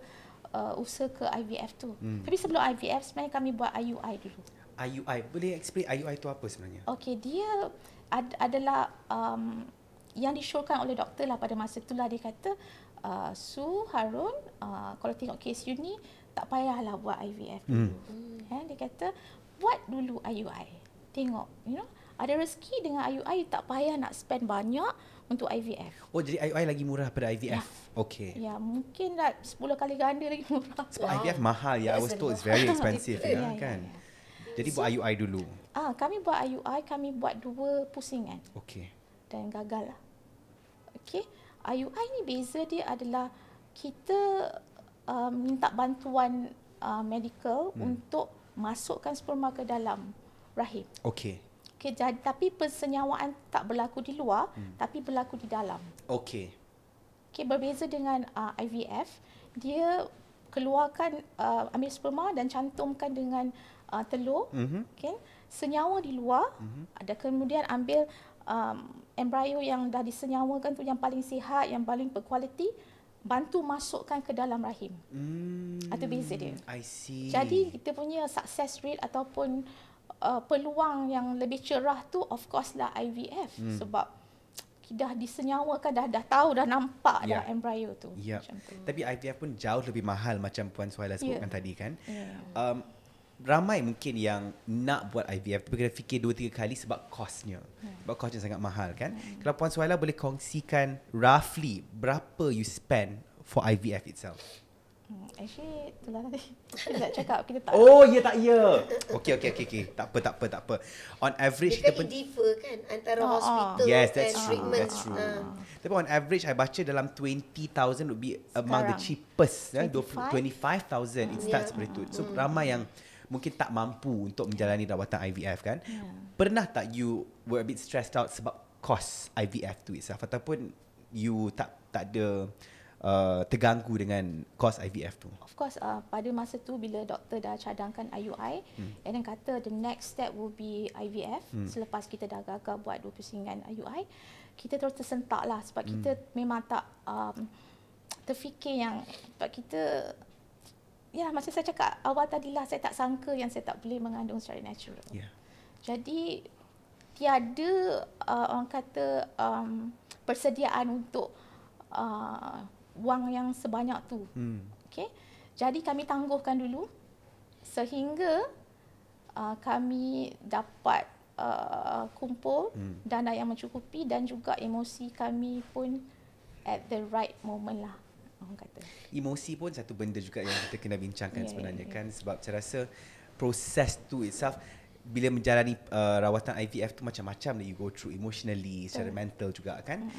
usaha ke IVF tu. Tapi sebelum IVF sebenarnya kami buat IUI dulu. IUI, boleh explain IUI tu apa sebenarnya? Okay, dia adalah yang disyorkan oleh doktor lah pada masa itulah. Dia kata, Su, Harun, kalau tengok kes you ni, tak payahlah buat IVF dulu. Dia kata, buat dulu IUI. Tengok, ada rezeki dengan IUI, tak payah nak spend banyak untuk IVF. Oh, jadi IUI lagi murah daripada IVF? Okay. Ya, mungkin dah 10 kali ganda lagi murah. So IVF mahal ya. I was told it's very expensive kan. Jadi buat IUI dulu. Kami buat IUI, kami buat 2 pusingan. Okay. Dan gagal lah. Okay. IUI ni beza dia adalah kita minta bantuan medical untuk masukkan sperma ke dalam rahim. Okay. Okay, jadi, tapi persenyawaan tak berlaku di luar, tapi berlaku di dalam. Okay. Okay, berbeza dengan IVF, dia keluarkan, ambil sperma dan cantumkan dengan telur. Okay, senyawa di luar, ada kemudian ambil embrio yang dah disenyawakan tu, yang paling sihat, yang paling berkualiti, bantu masukkan ke dalam rahim. Itu beza dia. I see. Jadi kita punya success rate ataupun peluang yang lebih cerah tu of course lah IVF. Sebab dah disenyawakan, dah tahu, dah nampak dah embrio tu. Macam tu. Tapi IVF pun jauh lebih mahal macam Puan Suhaila sebutkan tadi kan. Ramai mungkin yang nak buat IVF tapi kena fikir 2-3 kali sebab kosnya. Sebab kosnya sangat mahal kan. Kalau Puan Suhaila boleh kongsikan roughly berapa you spend for IVF itself? Actually, itulah tadi. Kita tak cakap, kita tak. Oh, ya tak ya. Okay. Tak apa. On average Dia kita kan differ kan antara hospital yes, and that's true. treatment. That's true. Tapi on average I baca dalam 20,000 would be among the cheapest. 25,000 it starts seperti itu. So ramai yang mungkin tak mampu untuk menjalani rawatan IVF kan. Pernah tak you were a bit stressed out sebab cost IVF tu itself, ataupun you tak ada terganggu dengan kos IVF tu? Of course, pada masa tu bila doktor dah cadangkan IUI, and then kata the next step will be IVF. Selepas kita dah gagal buat 2 pusingan IUI, kita terus tersentak lah sebab kita memang tak terfikir yang sebab kita, ya macam saya cakap awal tadi lah, saya tak sangka yang saya tak boleh mengandung secara natural. Jadi tiada orang kata persediaan untuk wang yang sebanyak tu. Okay. Jadi kami tangguhkan dulu sehingga kami dapat kumpul dana yang mencukupi dan juga emosi kami pun at the right moment lah, orang kata. Emosi pun satu benda juga yang kita kena bincangkan sebenarnya kan, sebab saya rasa proses tu itself bila menjalani rawatan IVF tu macam-macam that you go through emotionally, secara mental juga kan.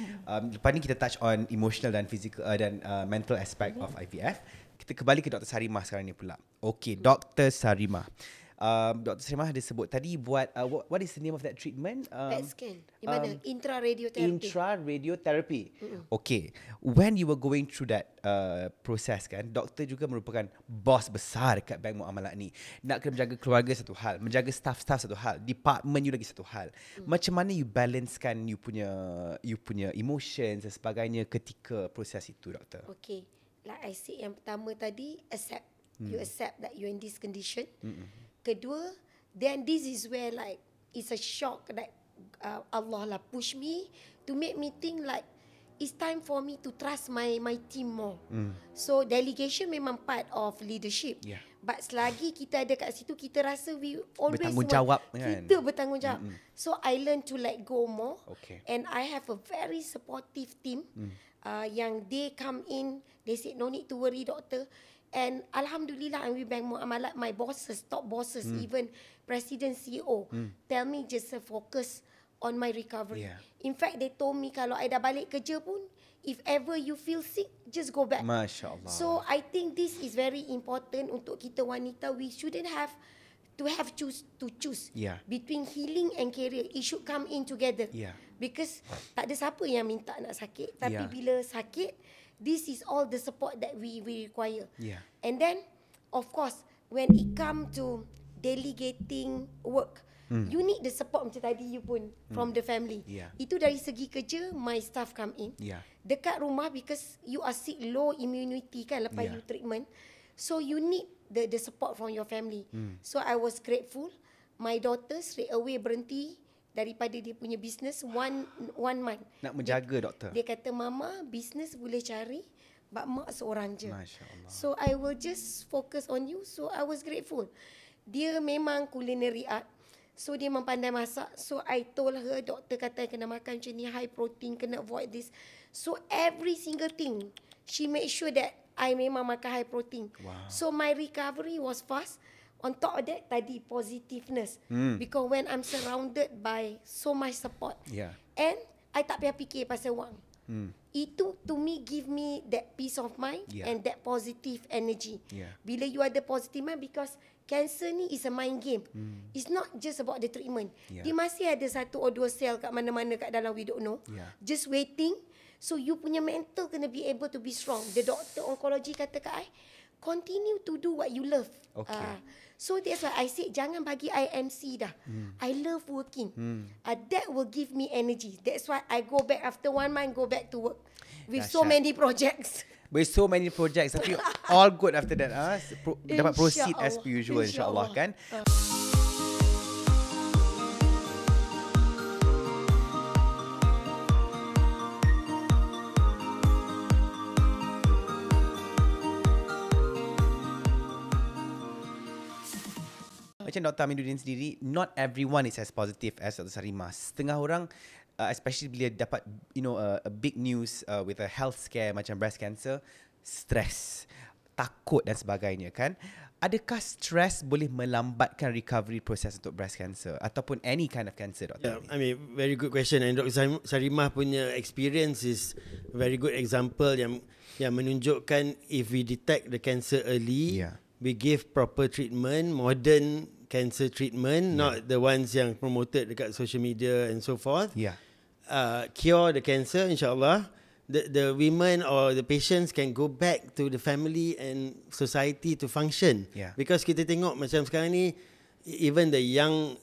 Lepas ni kita touch on emotional dan physical dan mental aspect of IVF. Kita kembali ke Dr. Sarimah sekarang ni pula. Okay, Dr. Sarimah. Dr. Sarimah ada sebut tadi buat what is the name of that treatment? PET scan. Di mana? Intra-radiotherapy. Intra-radiotherapy. Okay. When you were going through that process kan, doktor juga merupakan bos besar dekat Bank Muamalat ni. Nak kena menjaga keluarga satu hal, menjaga staff-staff satu hal, department you lagi satu hal. Macam mana you balancekan you punya emotions dan sebagainya ketika proses itu, doktor? Okay. Like I said yang pertama tadi, accept. You accept that you're in this condition. Kedua, then this is where like it's a shock that Allah lah push me to make me think like it's time for me to trust my team more. So delegation memang part of leadership. Yeah. But selagi kita ada kat situ, kita rasa we always bertanggungjawab want, kan? kita bertanggungjawab. So I learn to let go more. Okay. And I have a very supportive team. Yang they come in, they say no need to worry, doctor. And Alhamdulillah, I'm with Bank Muamalat. My bosses, top bosses, even President, CEO, tell me just focus on my recovery. Yeah. In fact, they told me kalau I dah balik kerja pun, if ever you feel sick, just go back. Masya Allah. So I think this is very important untuk kita wanita. We shouldn't have to choose Yeah. between healing and career. It should come in together. Yeah. Because tak ada siapa yang minta nak sakit. Tapi Yeah. bila sakit, this is all the support that we require. Yeah. And then, of course, when it come to delegating work, you need the support macam tadi you pun from the family. Yeah. Itu dari segi kerja, my staff come in. Yeah. Dekat rumah, because you are sick, low immunity kan lepas Yeah. you treatment. So you need the support from your family. So I was grateful. My daughter straight away berhenti daripada dia punya business one month. Nak menjaga, doktor. Dia kata, mama, business boleh cari, but mak seorang je. Masya Allah. So I will just focus on you. So I was grateful. Dia memang culinary art. So dia memang pandai masak. So I told her, doktor kata kena makan macam ni, high protein, kena avoid this. So every single thing, she made sure that I memang makan high protein. Wow. So my recovery was fast. On top of that, tadi positiveness. Because when I'm surrounded by so much support, Yeah. and I tak payah fikir pasal wang. Itu to me give me that peace of mind and that positive energy. Yeah. Bila you ada positive mind, because cancer ni is a mind game. It's not just about the treatment. Yeah. Dia masih ada 1 or 2 sel kat mana-mana kat dalam, we don't know. Yeah. Just waiting. So you punya mental kena be able to be strong. The doctor oncology kata kat I, continue to do what you love. Okay. So that's why I said jangan bagi I MC dah. I love working. That will give me energy. That's why I go back after 1 month, go back to work with so Dahsyat. many projects. With so many projects, tapi all good after that. Dapat proceed as per usual, insyaAllah kan. Macam Dr. Aminuddin sendiri, not everyone is as positive as Dr. Sarimah. Setengah orang, especially bila dapat a big news with a health scare macam breast cancer, stress, takut dan sebagainya kan. Adakah stress boleh melambatkan recovery process untuk breast cancer ataupun any kind of cancer, Dr. Yeah, I mean, very good question. And Dr. Sarimah punya experience is a very good example yang menunjukkan if we detect the cancer early, we give proper treatment, modern cancer treatment, not the ones yang promoted dekat social media and so forth. Cure the cancer, insyaAllah. The women or the patients can go back to the family and society to function. Because kita tengok macam sekarang ni, even the young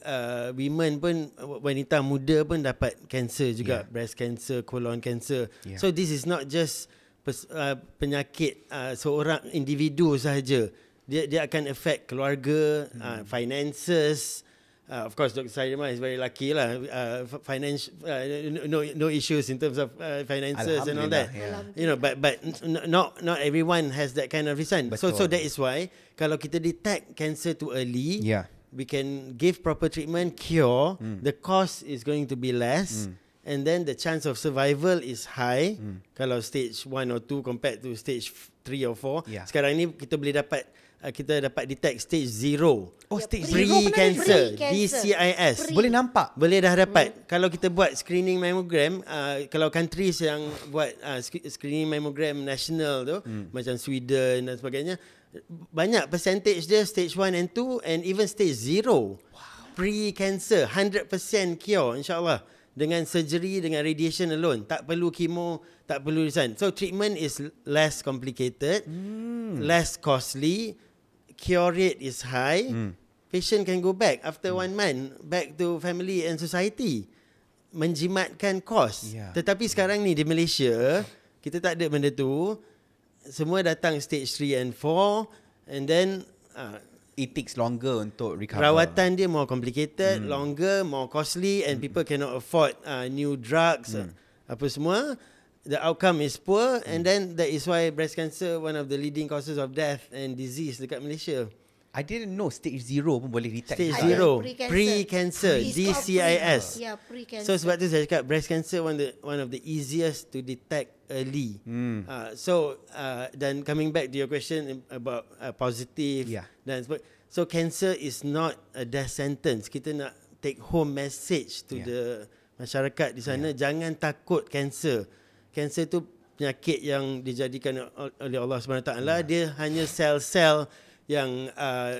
women pun, wanita muda pun dapat cancer juga, breast cancer, colon cancer. So this is not just penyakit seorang individu sahaja. Dia akan affect keluarga, finances. Of course, Dr. Sarimah is very lucky lah. Finance, no issues in terms of finances and all that. You know, but not everyone has that kind of reason. So that is why kalau kita detect cancer too early, we can give proper treatment, cure. The cost is going to be less, and then the chance of survival is high kalau stage 1 or 2 compared to stage 3 or 4. Yeah. Sekarang ni kita boleh dapat detect stage 0. Oh, stage 0 pre-cancer, Pre-cancer. DCIS. Boleh nampak. Boleh dah dapat. Kalau kita buat screening mammogram, kalau countries yang buat screening mammogram national tu, macam Sweden dan sebagainya, banyak percentage dia stage 1 and 2 and even stage 0. Pre-cancer, 100% cure insyaAllah. Dengan surgery, dengan radiation alone. Tak perlu chemo, tak perlu resign. So treatment is less complicated, less costly, cure rate is high. Patient can go back after 1 month, back to family and society. Menjimatkan kos. Yeah. Tetapi sekarang ni di Malaysia, kita tak ada benda tu. Semua datang stage 3 and 4 and then It takes longer untuk recover. rawatan dia more complicated, longer, more costly and people cannot afford new drugs, apa semua. The outcome is poor and then that is why breast cancer one of the leading causes of death and disease dekat Malaysia. I didn't know stage 0 pun boleh detect. Stage Ada 0, pre-cancer. pre-cancer, It's called DCIS. Yeah, pre-cancer. So sebab tu saya cakap breast cancer one of the easiest to detect early. Dan coming back to your question about positive Yeah. dan so cancer is not a death sentence. Kita nak take home message to the masyarakat di sana. Jangan takut cancer. Cancer tu penyakit yang dijadikan oleh Allah SWT. Dia hanya sel-sel yang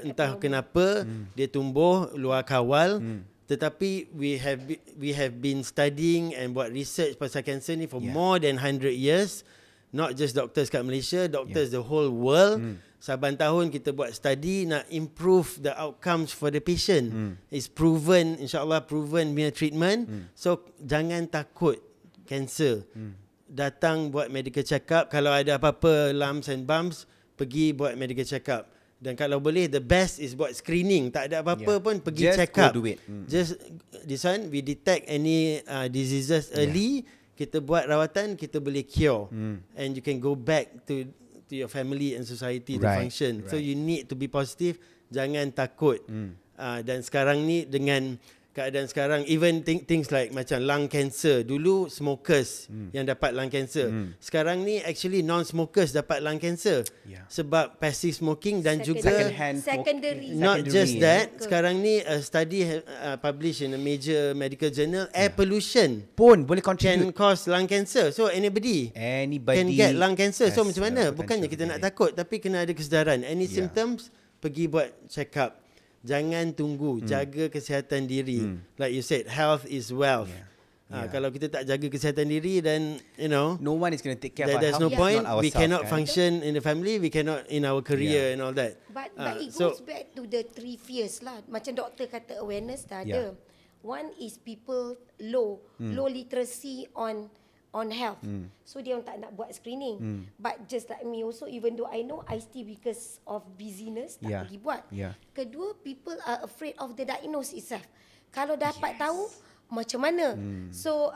entah kenapa dia tumbuh luar kawal. Tetapi we have been studying and buat research pasal cancer ni for more than 100 years. Not just doctors kat Malaysia, doctors the whole world. Saban tahun kita buat study nak improve the outcomes for the patient. It's proven, insyaAllah proven punya treatment. So jangan takut cancer. Datang buat medical check up. Kalau ada apa-apa lumps and bumps, pergi buat medical check up. Dan kalau boleh, the best is buat screening. Tak ada apa-apa pun pergi Just check go up. do it. Just this one, we detect any diseases early. Kita buat rawatan, kita boleh cure. And you can go back to your family and society to function. So you need to be positive. Jangan takut. Dan sekarang ni dengan keadaan sekarang, even things like macam lung cancer. Dulu smokers yang dapat lung cancer. Sekarang ni actually non-smokers dapat lung cancer. Sebab passive smoking dan juga secondary. not just that, sekarang ni a study published in a major medical journal, air pollution pun boleh can contribute. cause lung cancer. So anybody can get lung cancer. So has macam mana? the Bukannya kita potential. nak takut, tapi kena ada kesedaran. Any symptoms, pergi buat check up. Jangan tunggu, jaga kesihatan diri. Like you said, health is wealth. Kalau kita tak jaga kesihatan diri, then no one is going to take care of our there's health. no if point. not We ourselves, cannot kan? function in the family, we cannot in our career and all that. But it so- goes back to the 3 fears lah. Macam doktor kata awareness dah ada. One is people low literacy on health. So dia orang tak nak buat screening. But just like me also, even though I know, I still because of busyness tak pergi buat. Kedua, people are afraid of the diagnosis itself. Kalau dapat tahu macam mana. So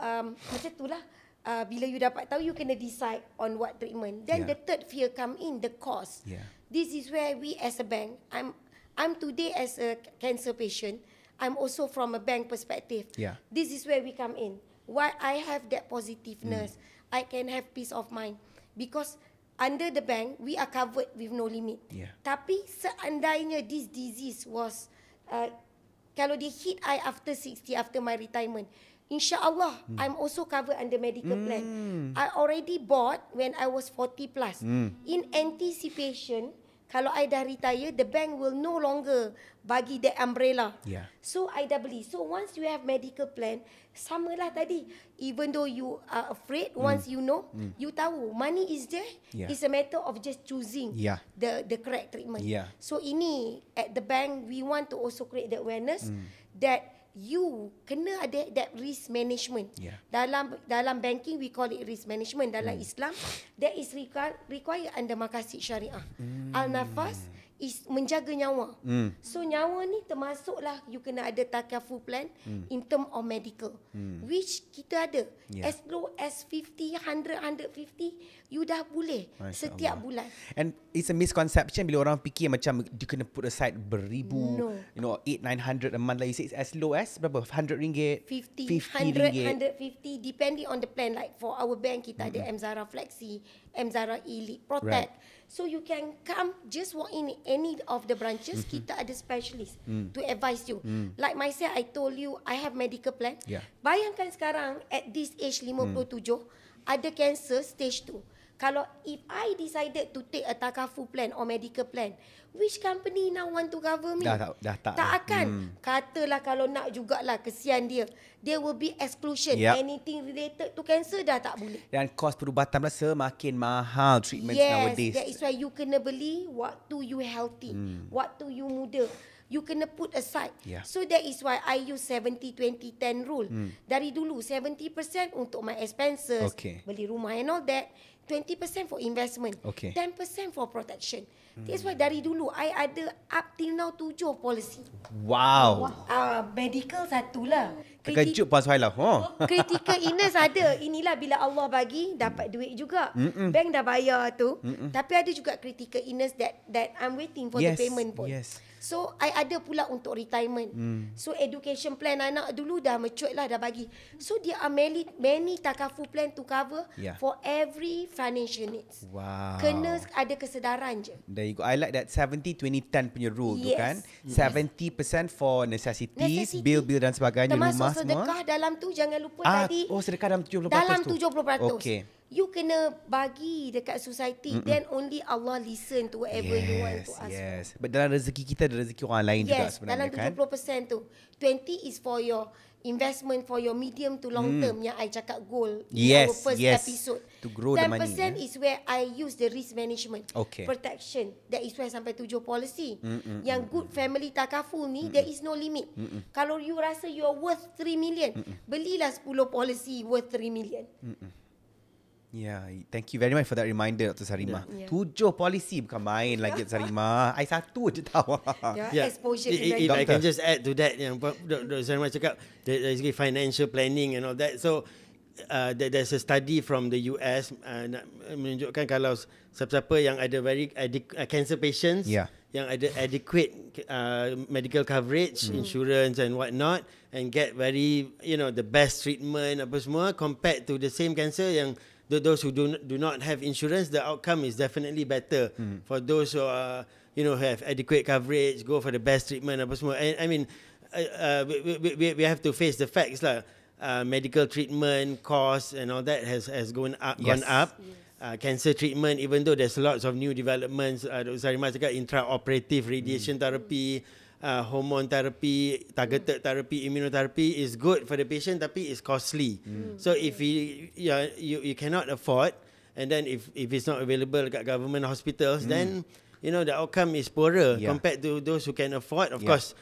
macam itulah. Bila you dapat tahu, you kena decide on what treatment. Then the third fear come in, the cost. This is where we as a bank, I'm today as a cancer patient, I'm also from a bank perspective. This is where we come in. Why I have that positiveness, I can have peace of mind. Because under the bank, we are covered with no limit. Tapi seandainya this disease was, kalau dia hit I after 60, after my retirement, InsyaAllah, I'm also covered under medical plan. I already bought when I was 40 plus. In anticipation, kalau I dah retire, the bank will no longer bagi that umbrella. So I dah beli. So once you have medical plan, samalah tadi. Even though you are afraid, once you know, you tahu money is there. It's a matter of just choosing the correct treatment. So ini at the bank, we want to also create the awareness that you kena ada that risk management. Dalam banking we call it risk management. Dalam Islam that is required under maqasid syariah. Al-nafas is menjaga nyawa. So nyawa ni termasuklah you kena ada takaful plan in term of medical. Which kita ada. As low as 50, 100, 150 you dah boleh setiap bulan. And it's a misconception bila orang fikir macam you kena put aside beribu, No. 800, 900 a month. Like you say, it's as low as berapa? 100 ringgit, 50, 100 100, 150 depending on the plan. Like for our bank kita ada M-Zara Flexi, M-Zara Elite, Protect. So you can come, just walk in any of the branches, kita ada specialist to advise you. Like myself, I told you, I have medical plan. Yeah. Bayangkan sekarang, at this age 57, ada cancer stage 2. Kalau if I decided to take a takaful plan or medical plan, which company now want to cover me? Dah tak. Tak akan. Katalah kalau nak jugalah, kesian dia. There will be exclusion. Yep. Anything related to cancer dah tak boleh. Dan kos perubatan pula semakin mahal treatments nowadays. Yes, that is why you kena beli waktu you healthy, waktu you muda. You kena put aside. Yeah. So that is why I use 70-20-10 rule. Dari dulu 70% untuk my expenses, Okay. beli rumah and all that, 20% for investment, Okay. 10% for protection. That's why dari dulu I ada up till now 7 policy. Wow. Medical satulah. Terkejut Puan Suhaila. Critical illness ada. Inilah bila Allah bagi dapat duit juga. Bank dah bayar tu. Tapi ada juga critical illness that I'm waiting for the payment pun. Yes. So I ada pula untuk retirement. So education plan anak dulu dah mature lah, dah bagi. So there are many takaful plan to cover for every financial needs. Wow. Kena ada kesedaran je. There you go. I like that 70-20-10 punya rule tu Yes. kan. 70% for necessities, bill-bill dan sebagainya, Termasuk rumah semua. sedekah dalam tu, jangan lupa tadi. Oh, sedekah dalam 70% Dalam tu. 70%. Okay. You kena bagi dekat society. Then only Allah listen to whatever you want to ask. Yes. But dalam rezeki kita ada rezeki orang lain juga Yes, sebenarnya dalam kan. 70% tu. 20 is for your investment, for your medium to long term yang I cakap goal in Yes, our first yes. episode. To grow the 10% money, is where I use the risk management. Okay. Protection. That is where sampai 7 policy. Yang good family takaful ni, there is no limit. Kalau you rasa you are worth 3 million, belilah 10 policy worth 3 million. Yeah, thank you very much for that reminder Dr. Sarimah. Yeah. 7 polisi bukan main lagi Dr. Sarimah. I satu je tahu. Exposure If to I can just add to that, yang Dr. Sarimah cakap, there's financial planning and all that. So there's a study from the US nak menunjukkan kalau siapa-siapa yang ada very cancer patients, yang ada adequate medical coverage, insurance and whatnot, and get very the best treatment apa semua, compared to the same cancer yang those who do not have insurance, the outcome is definitely better. For those who have adequate coverage, go for the best treatment apa semua. And I mean, we have to face the facts lah. Medical treatment costs and all that has gone up. Cancer treatment, even though there's lots of new developments, Dr. Sarimah cakap intraoperative radiation therapy, hormone therapy, targeted therapy, immunotherapy is good for the patient, tapi it's costly. So if you cannot afford, and then if it's not available at government hospitals, then the outcome is poorer compared to those who can afford. Of course,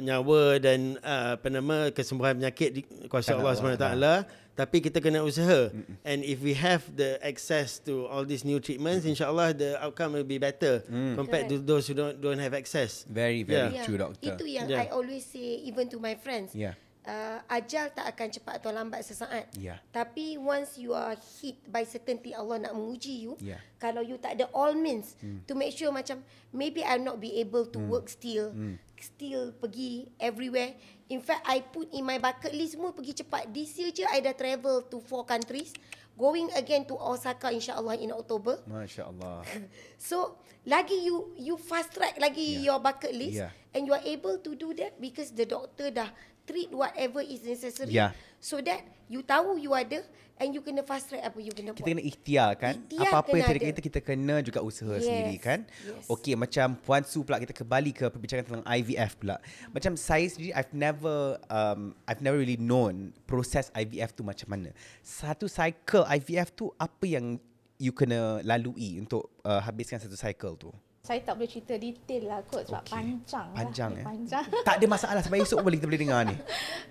nyawa dan kesembuhan penyakit kuasa Allah SWT, tapi kita kena usaha. And if we have the access to all these new treatments, insyaAllah the outcome will be better compared to those who don't have access. Very true, doctor. Itu yang I always say even to my friends. Ajal tak akan cepat atau lambat sesaat. Tapi once you are hit by certainty, Allah nak menguji you. Kalau you tak ada all means to make sure macam maybe I'll not be able to work still pergi everywhere. In fact, I put in my bucket list semua pergi cepat. This year je I dah travel to 4 countries. Going again to Osaka insyaAllah in October. Masya Allah. So lagi you fast track lagi your bucket list, and you are able to do that because the doctor dah treat whatever is necessary, so that you tahu you ada, and you kena fast track apa you kena buat. Kita kena ikhtiar kan. Apa-apa yang kita kena juga usaha sendiri kan. Okey, macam Puan Su pula, kita kembali ke perbincangan tentang IVF pula. Macam saya sendiri, I've never really known proses IVF tu macam mana. Satu cycle IVF tu apa yang you kena lalui untuk habiskan satu cycle tu? Saya tak boleh cerita detail lah kot sebab panjang lah. Panjang. Tak ada masalah, sampai esok kita boleh dengar ni.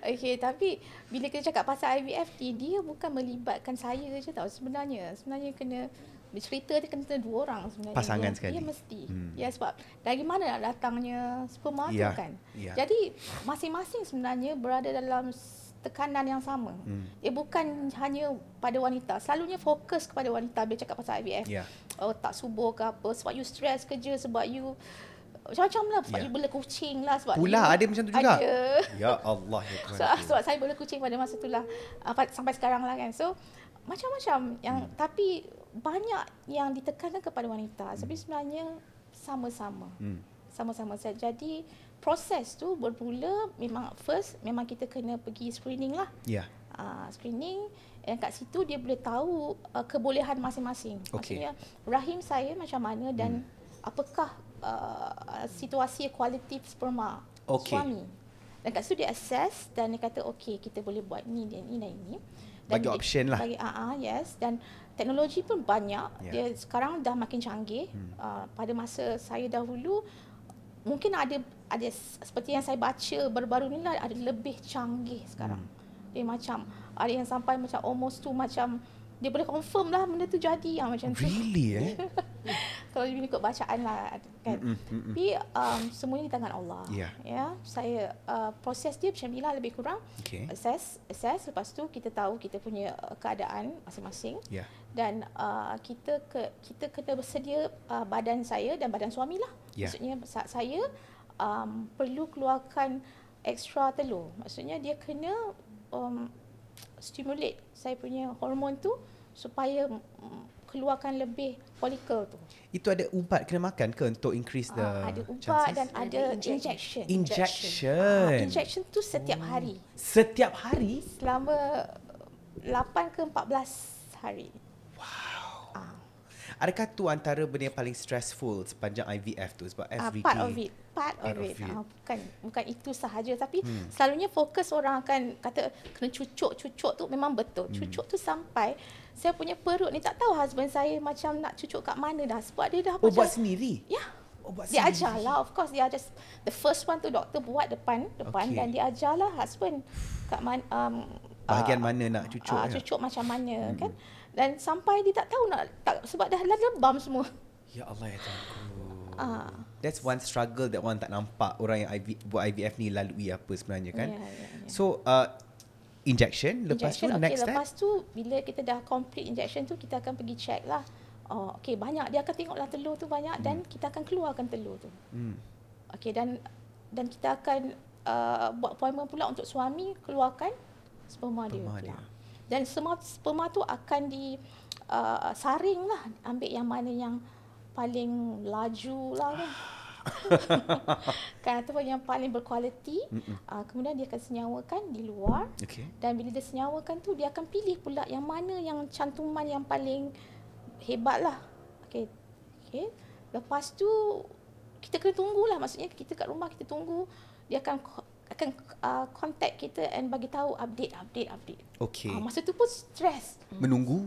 Okey, tapi bila kita cakap pasal IVF ni, dia bukan melibatkan saya je tau sebenarnya. Sebenarnya kena bercerita dia kena dua orang sebenarnya. Pasangan dia, sekali. Dia mesti. Ya, sebab dari mana nak datangnya sperma tu kan. Jadi masing-masing sebenarnya berada dalam tekanan yang sama. Dia bukan hanya pada wanita. Selalunya fokus kepada wanita bila cakap pasal IVF. Tak subur ke apa, sebab you stress kerja, sebab you macam-macam lah, sebab you bela kucing lah, sebab pula ada macam tu juga. Ada. Ya Allah ya Tuhan. Sebab saya bela kucing pada masa tu lah, sampai sekarang lah kan. So macam-macam yang tapi banyak yang ditekankan kepada wanita. Tapi sebenarnya sama-sama. Sama-sama saja. Jadi proses tu bermula memang kita kena pergi screening lah. Screening, dan kat situ dia boleh tahu kebolehan masing-masing. Maksudnya rahim saya macam mana dan apakah situasi kualiti sperma suami. Dan kat situ dia assess dan dia kata okey, kita boleh buat ni dan ini dan ini. Dan bagi option lah. Yes, dan teknologi pun banyak. Dia sekarang dah makin canggih. Pada masa saya dahulu mungkin ada seperti yang saya baca baru-baru ni lah, ada lebih canggih sekarang. Dia macam ada yang sampai macam almost tu macam dia boleh confirm lah benda tu jadi macam tu. Really Kalau ikut bacaan lah kan. Tapi semua ini di tangan Allah. Ya, saya proses dia macam inilah lebih kurang. Assess, lepas tu kita tahu kita punya keadaan masing-masing. Dan kita kena bersedia badan saya dan badan suami lah. Maksudnya saya perlu keluarkan ekstra telur. Maksudnya dia kena stimulate saya punya hormon tu supaya keluarkan lebih folikel tu. Itu ada ubat kena makan ke untuk increase the ada ubat chances? dan ada injection. Injection tu setiap hari. Setiap hari? Selama 8 ke 14 hari. Adakah tu antara benda yang paling stressful sepanjang IVF tu? Sebab every part day. Part of it. Bukan itu sahaja, tapi selalunya fokus orang akan kata kena cucuk tu memang betul. Cucuk tu sampai saya punya perut ni tak tahu husband saya macam nak cucuk kat mana dah, sebab dia dah buat sendiri? Ya. Dia ajar lah, of course dia just the first one tu doktor buat depan dan dia ajar lah husband kat mana bahagian mana nak cucuk cucuk macam mana kan. Dan sampai dia tak tahu sebab dah lebam semua. Ya Allah ya Tuhan. That's one struggle that orang tak nampak orang yang buat IVF ni lalui apa sebenarnya kan. So injection lepas tu next step. Lepas tu bila kita dah complete injection tu kita akan pergi check lah. Okey, banyak dia akan tengoklah telur tu banyak dan kita akan keluarkan telur tu. Okey, dan kita akan buat appointment pula untuk suami keluarkan sperma dia. Dan semua sperma tu akan disaring lah, ambil yang mana yang paling laju lah kan. Kan ataupun yang paling berkualiti. Kemudian dia akan senyawakan di luar. Dan bila dia senyawakan tu dia akan pilih pula yang mana yang cantuman yang paling hebat lah. Okey. Lepas tu kita kena tunggulah, maksudnya kita kat rumah kita tunggu, dia akan contact kita and bagi tahu update. Masa tu pun stres. Menunggu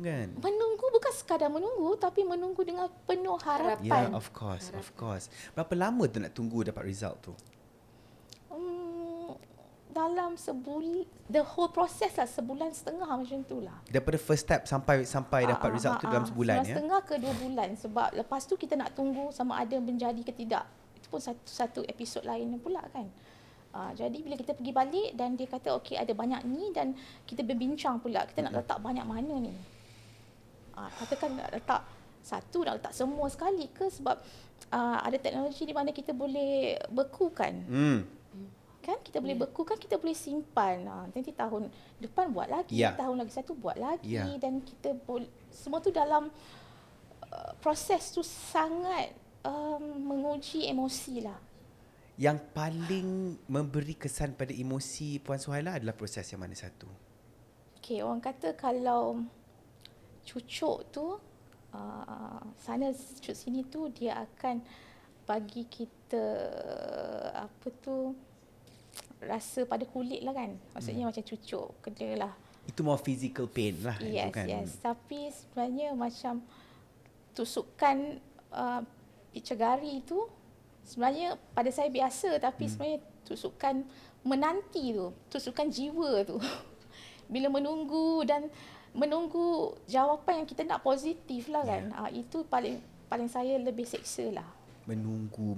kan? Menunggu bukan sekadar menunggu, tapi menunggu dengan penuh harapan. Of course. Berapa lama tu nak tunggu dapat result tu? Dalam sebulan, the whole process lah 1.5 bulan macam tu lah. Daripada first step sampai dapat result tu dalam sebulan ya? 1.5 ke 2 bulan, sebab lepas tu kita nak tunggu sama ada menjadi ke tidak. Itu pun satu episod lain pula kan. Jadi bila kita pergi balik dan dia kata okey ada banyak ni, dan kita berbincang pula kita nak letak banyak mana ni. Katakan nak letak satu, nak letak semua sekali ke, sebab ada teknologi di mana kita boleh bekukan. Kan kita boleh bekukan, kita boleh simpan. Nanti tahun depan buat lagi, tahun lagi satu buat lagi, dan kita semua tu dalam proses tu sangat menguji emosi lah. Yang paling memberi kesan pada emosi Puan Suhaila adalah proses yang mana satu? Okey, orang kata kalau cucuk tu sana cucuk sini tu dia akan bagi kita rasa pada kulit lah kan. Maksudnya macam cucuk kena lah. Itu more physical pain lah. Yes, kan? Tapi sebenarnya macam tusukan picture gari tu sebenarnya pada saya biasa, tapi sebenarnya tusukan menanti tu, tusukan jiwa tu. Bila menunggu dan menunggu jawapan yang kita nak positif lah kan. Itu paling saya lebih seksa lah. Menunggu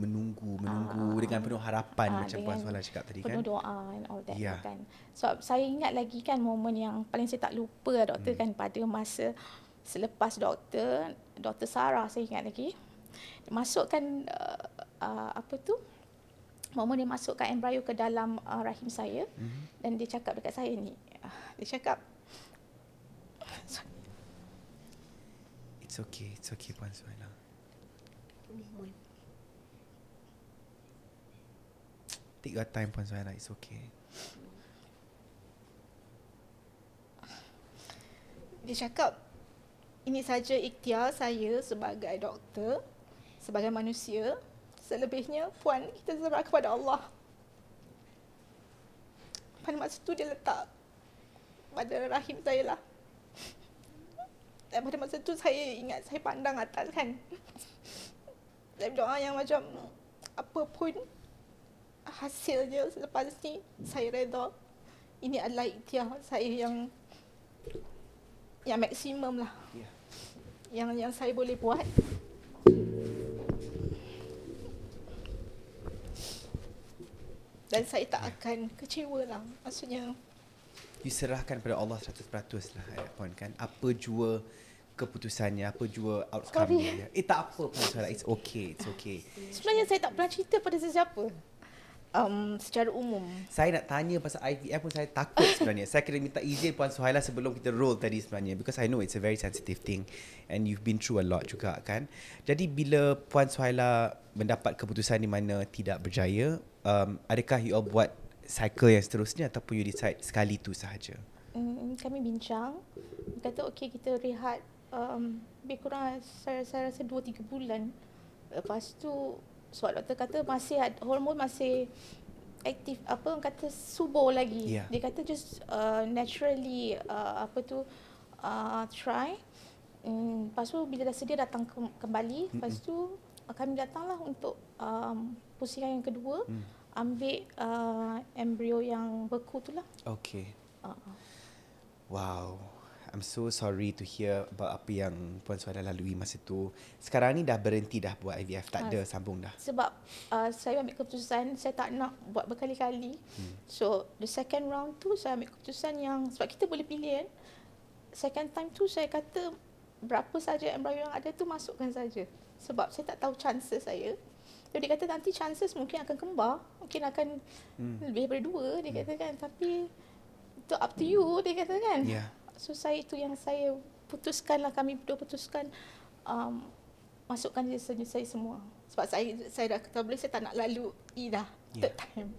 dengan penuh harapan macam Puan Suhaila cakap tadi kan. Penuh doa and all that kan. So saya ingat lagi kan momen yang paling saya tak lupa lah doktor kan, pada masa selepas Dr. Sarah, saya ingat lagi. Masukkan momen dia masukkan embrio ke dalam rahim saya dan dia cakap dekat saya ni. Dia cakap It's okay Puan Suhaila. Take your time Puan Suhaila, it's okay. Dia cakap, ini saja ikhtiar saya sebagai doktor, sebagai manusia. Selebihnya, Puan, kita serah kepada Allah. Pada masa tu dia letak pada rahim saya lah. Dan pada masa tu saya ingat, saya pandang atas kan. Saya berdoa yang macam, apa pun hasilnya selepas ni, saya redha. Ini adalah ikhtiar saya yang maksimum lah. Yang saya boleh buat. Dan saya tak akan kecewa lah. Maksudnya, you serahkan pada Allah 100% lah Puan kan. Apa jua keputusannya, apa jua outcome-nya. Tak apa Puan Suhaila, it's okay. Sebenarnya saya tak pernah cerita pada sesiapa. Secara umum. Saya nak tanya pasal IVF pun saya takut sebenarnya. Saya kena minta izin Puan Suhaila sebelum kita roll tadi sebenarnya, because I know it's a very sensitive thing and you've been through a lot juga kan. Jadi bila Puan Suhaila mendapat keputusan di mana tidak berjaya, adakah you all buat cycle yang seterusnya ataupun you decide sekali tu sahaja? Kami bincang. Kata okey, kita rehat lebih kurang saya rasa 2-3 bulan. Lepas tu sebab doktor kata masih hormon masih aktif, subur lagi. Dia kata just naturally try. Lepas tu bila dah sedia datang kembali. Lepas tu kami datanglah untuk pusingan yang kedua. Ambil embrio yang beku tu lah. Okay. Wow. I'm so sorry to hear about apa yang Puan Suhaila lalui masa tu. Sekarang ni dah berhenti dah buat IVF, tak ada sambung dah. Sebab saya ambil keputusan saya tak nak buat berkali-kali. So the second round tu saya ambil keputusan yang, sebab kita boleh pilih kan. Second time tu saya kata berapa saja embrio yang ada tu masukkan saja. Sebab saya tak tahu chances saya. Jadi dia kata nanti chances mungkin akan kembar, mungkin akan lebih daripada 2 dia kata kan. Tapi itu up to you dia kata kan. So itu yang saya putuskan lah, kami berdua putuskan masukkan dia saya semua. Sebab saya dah kata boleh, saya tak nak lalu dah third time.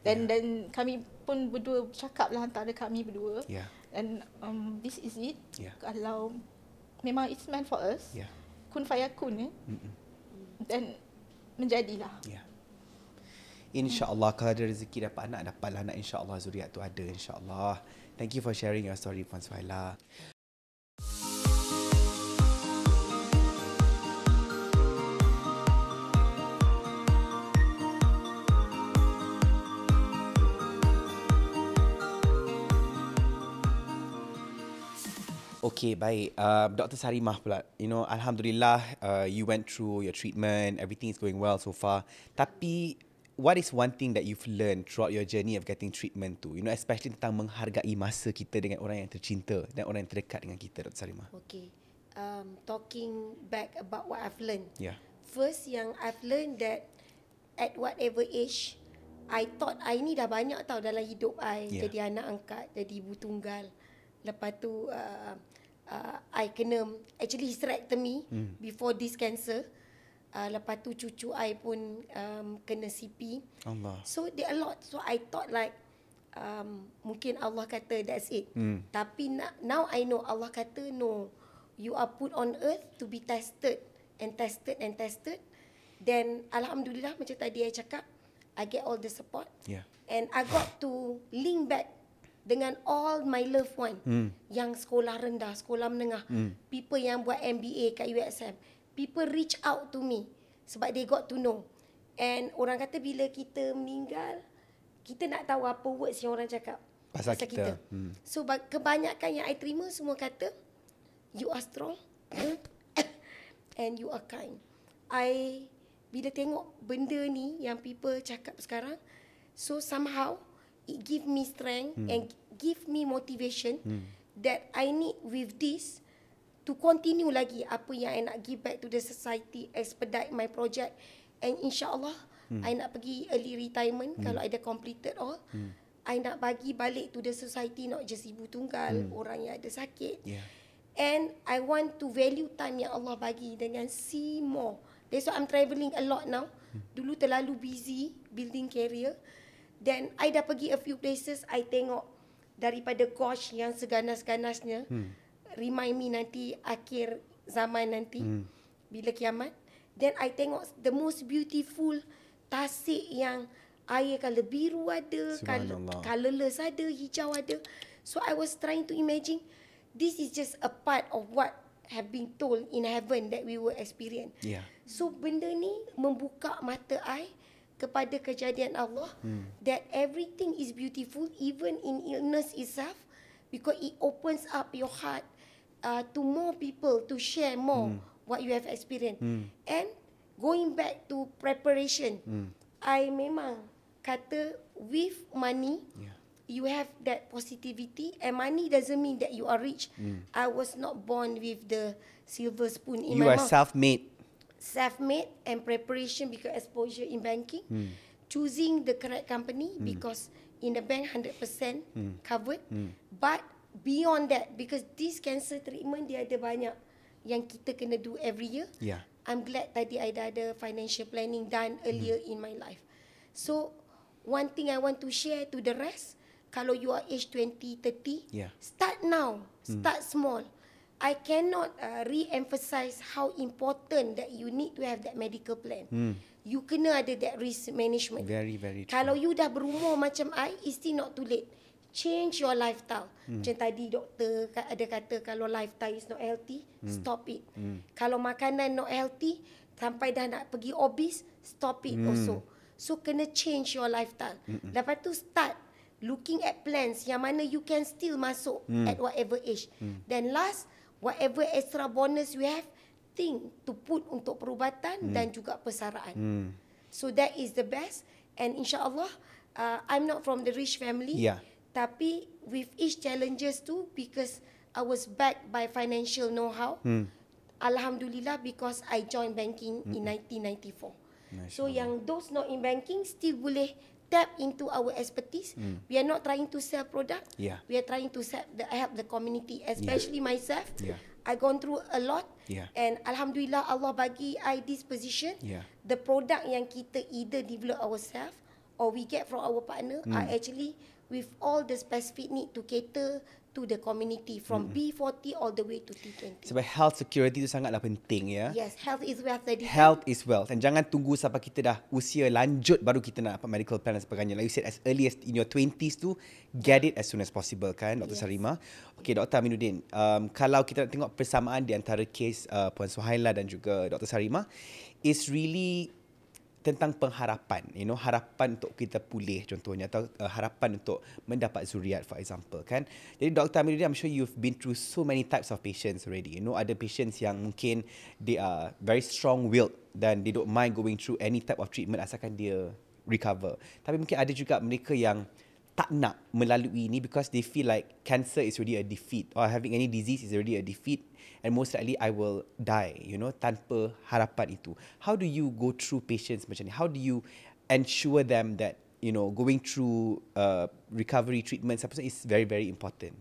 Dan kami pun berdua bercakap lah antara kami berdua. And this is it. Kalau memang it's meant for us, kun fayakun dan menjadilah. InsyaAllah kalau ada rezeki dapat anak, dapatlah anak. InsyaAllah zuriat tu ada, insyaAllah. Thank you for sharing your story Puan Suhaila. Okay, baik. Dr. Sarimah pula. You know, Alhamdulillah, you went through your treatment. Everything is going well so far. Tapi, what is one thing that you've learned throughout your journey of getting treatment tu? You know, especially tentang menghargai masa kita dengan orang yang tercinta dan orang yang terdekat dengan kita, Dr. Sarimah. Okay. Talking back about what I've learned. First, yang I've learned that at whatever age, I thought I ni dah banyak tau dalam hidup I. Jadi anak angkat, jadi ibu tunggal. Lepas tu, I kena actually hysterectomy before this cancer. Lepas tu cucu I pun kena CP. Allah. So there a lot. So I thought like mungkin Allah kata that's it. Tapi now I know Allah kata no. You are put on earth to be tested and tested and tested. Then Alhamdulillah macam tadi I cakap, I get all the support. And I got to link back dengan all my loved one yang sekolah rendah, sekolah menengah, people yang buat MBA kat USM. People reach out to me sebab they got to know. And orang kata bila kita meninggal, kita nak tahu apa words yang orang cakap. Pasal kita. So kebanyakan yang I terima semua kata you are strong and you are kind. I bila tengok benda ni yang people cakap sekarang, so somehow it give me strength and give me motivation that I need with this to continue lagi apa yang I nak give back to the society, expedite my project, and insyaAllah I nak pergi early retirement kalau I dah completed all. I nak bagi balik to the society, not just ibu tunggal, orang yang ada sakit. And I want to value time yang Allah bagi dengan see more. That's why I'm travelling a lot now. Dulu terlalu busy building career. Then I dah pergi a few places, I tengok daripada gosh yang seganas-ganasnya. Remind me nanti akhir zaman nanti, bila kiamat. Then I tengok the most beautiful tasik yang air color biru ada, colorless ada, hijau ada. So I was trying to imagine, this is just a part of what have been told in heaven that we will experience. So benda ni membuka mata I kepada kejadian Allah, that everything is beautiful even in illness itself, because it opens up your heart to more people to share more what you have experienced. And going back to preparation, I memang kata with money, you have that positivity, and money doesn't mean that you are rich. I was not born with the silver spoon in You my are mouth. Self-made and preparation because exposure in banking. Choosing the correct company because in the bank 100% covered. But beyond that, because this cancer treatment dia ada banyak yang kita kena do every year. I'm glad tadi I dah ada financial planning done earlier in my life. So one thing I want to share to the rest, kalau you are age 20, 30, start now, start small. I cannot re-emphasize how important that you need to have that medical plan. You kena ada that risk management. Very, very true. Kalau you dah berumur macam I, it's still not too late. Change your lifestyle. Macam tadi doktor ada kata kalau lifestyle is not healthy, stop it. Kalau makanan not healthy, sampai dah nak pergi obese, stop it also. So kena change your lifestyle. Lepas tu start looking at plans yang mana you can still masuk at whatever age. Then last, whatever extra bonus you have, think to put untuk perubatan dan juga persaraan. So that is the best. And insyaAllah, I'm not from the rich family. Tapi with each challenges too, because I was backed by financial know-how. Alhamdulillah, because I joined banking in 1994. So yang those not in banking still boleh tap into our expertise. We are not trying to sell product. We are trying to help the community, especially myself. I gone through a lot. And Alhamdulillah, Allah bagi I this position. The product yang kita either develop ourselves or we get from our partner are actually with all the specific need to cater to the community from B40 all the way to T20. Sebab health security itu sangatlah penting ya. Yes, health is wealth tadi. Health is wealth. Dan jangan tunggu sampai kita dah usia lanjut baru kita nak dapat medical plan dan sebagainya. Like you said, as early as in your 20s tu, get it as soon as possible kan, Dr. Sarima. Okay, Dr. Aminuddin. Kalau kita nak tengok persamaan di antara kes Puan Suhaila dan juga Dr. Sarima, is really tentang pengharapan, harapan untuk kita pulih contohnya, atau harapan untuk mendapat zuriat for example kan. Jadi Dr. Aminuddin, I'm sure you've been through so many types of patients already. Ada patients yang mungkin they are very strong-willed dan they don't mind going through any type of treatment asalkan dia recover. Tapi mungkin ada juga mereka yang tak nak melalui ini because they feel like cancer is already a defeat, or having any disease is already a defeat, and most likely I will die, tanpa harapan itu. How do you go through patients macam ni? How do you ensure them that, going through recovery treatment is very, very important?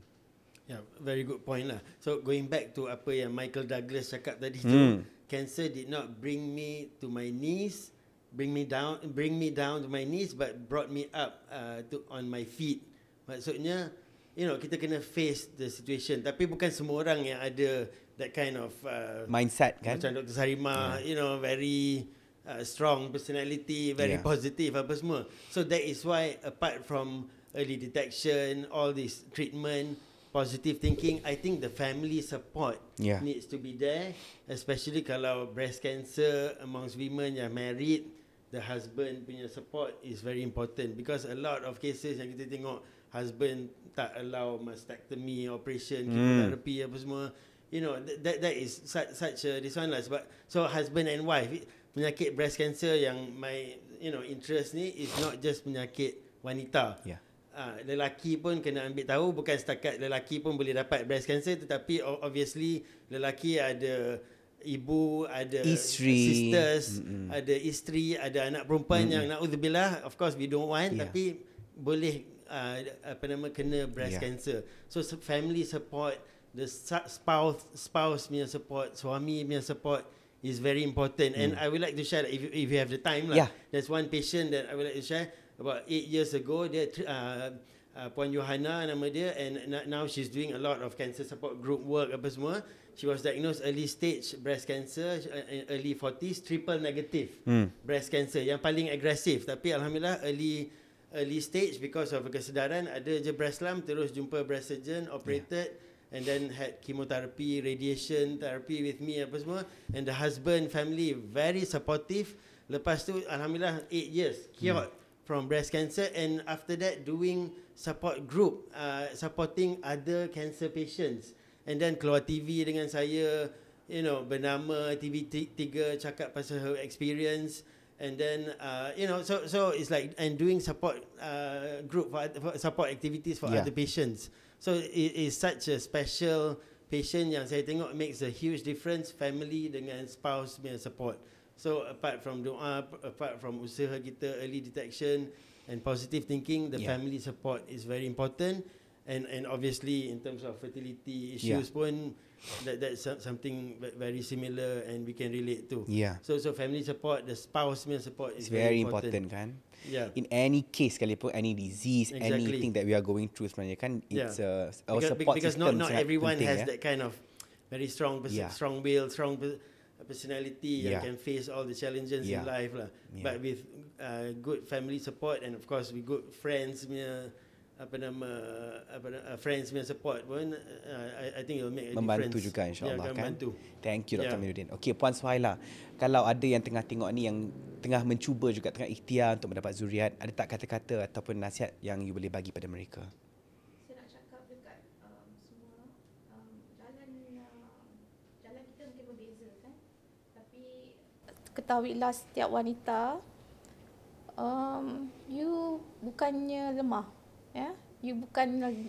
Yeah, very good point lah. So going back to apa yang Michael Douglas cakap tadi tu, cancer did not bring me to my knees, bring me down to my knees, but brought me up on my feet. Maksudnya, kita kena face the situation. Tapi bukan semua orang yang ada that kind of mindset kan. Macam Dr. Sarima, very strong personality, very positive apa semua. So that is why apart from early detection, all this treatment, positive thinking, I think the family support needs to be there, especially kalau breast cancer amongst women yang married. the husband punya support is very important, because a lot of cases yang kita tengok husband tak allow mastectomy, operation, chemotherapy apa semua, you know, that is such a this one lah. Sebab so husband and wife, penyakit breast cancer yang my interest ni is not just penyakit wanita. Yeah. Lelaki pun kena ambil tahu, bukan setakat lelaki pun boleh dapat breast cancer, tetapi obviously lelaki ada ibu, ada isteri, sisters, ada isteri, ada anak perempuan yang naudzubillah, of course we don't want, tapi boleh kena breast cancer. So family support, the spouse punya support, suami punya support is very important. And I would like to share, if you have the time lah, there's one patient that I would like to share. About 8 years ago, dia Puan Yohana nama dia, and now she's doing a lot of cancer support group work apa semua. She was diagnosed early stage breast cancer, early 40s, triple negative breast cancer, yang paling agresif. Tapi alhamdulillah early stage, because of kesedaran, ada je breast lump, terus jumpa breast surgeon, operated, and then had chemotherapy, radiation therapy with me apa semua. And the husband, family very supportive. Lepas tu alhamdulillah 8 years cured from breast cancer, and after that doing support group, supporting other cancer patients, and then keluar TV dengan saya, bernama TV3, cakap pasal her experience, and then so it's like, and doing support group for support activities for other patients. So it is such a special patient yang saya tengok makes a huge difference, family dengan spouse punya support. So apart from doa, apart from usaha kita early detection and positive thinking, the family support is very important, and obviously in terms of fertility issues pun that's something very similar and we can relate to. So family support, the spouse support is very important kan. In any case sekalipun, any disease, exactly, anything that we are going through sebenarnya kan, it's our support because system not everyone has that kind of very strong will, strong personality yang can face all the challenges in life lah. But with good family support, and of course with good friends punya friends punya support pun, I think it will make a membantu difference. juga insya-Allah kan. Membantu. Thank you Dr. Amiruddin. Okey Puan Suhaila, kalau ada yang tengah tengok ni yang tengah mencuba juga, tengah ikhtiar untuk mendapat zuriat, ada tak kata-kata ataupun nasihat yang you boleh bagi pada mereka? Saya nak cakap dekat semua, jalan kita mungkin berbeza kan, tapi ketahuilah setiap wanita, you bukannya lemah, you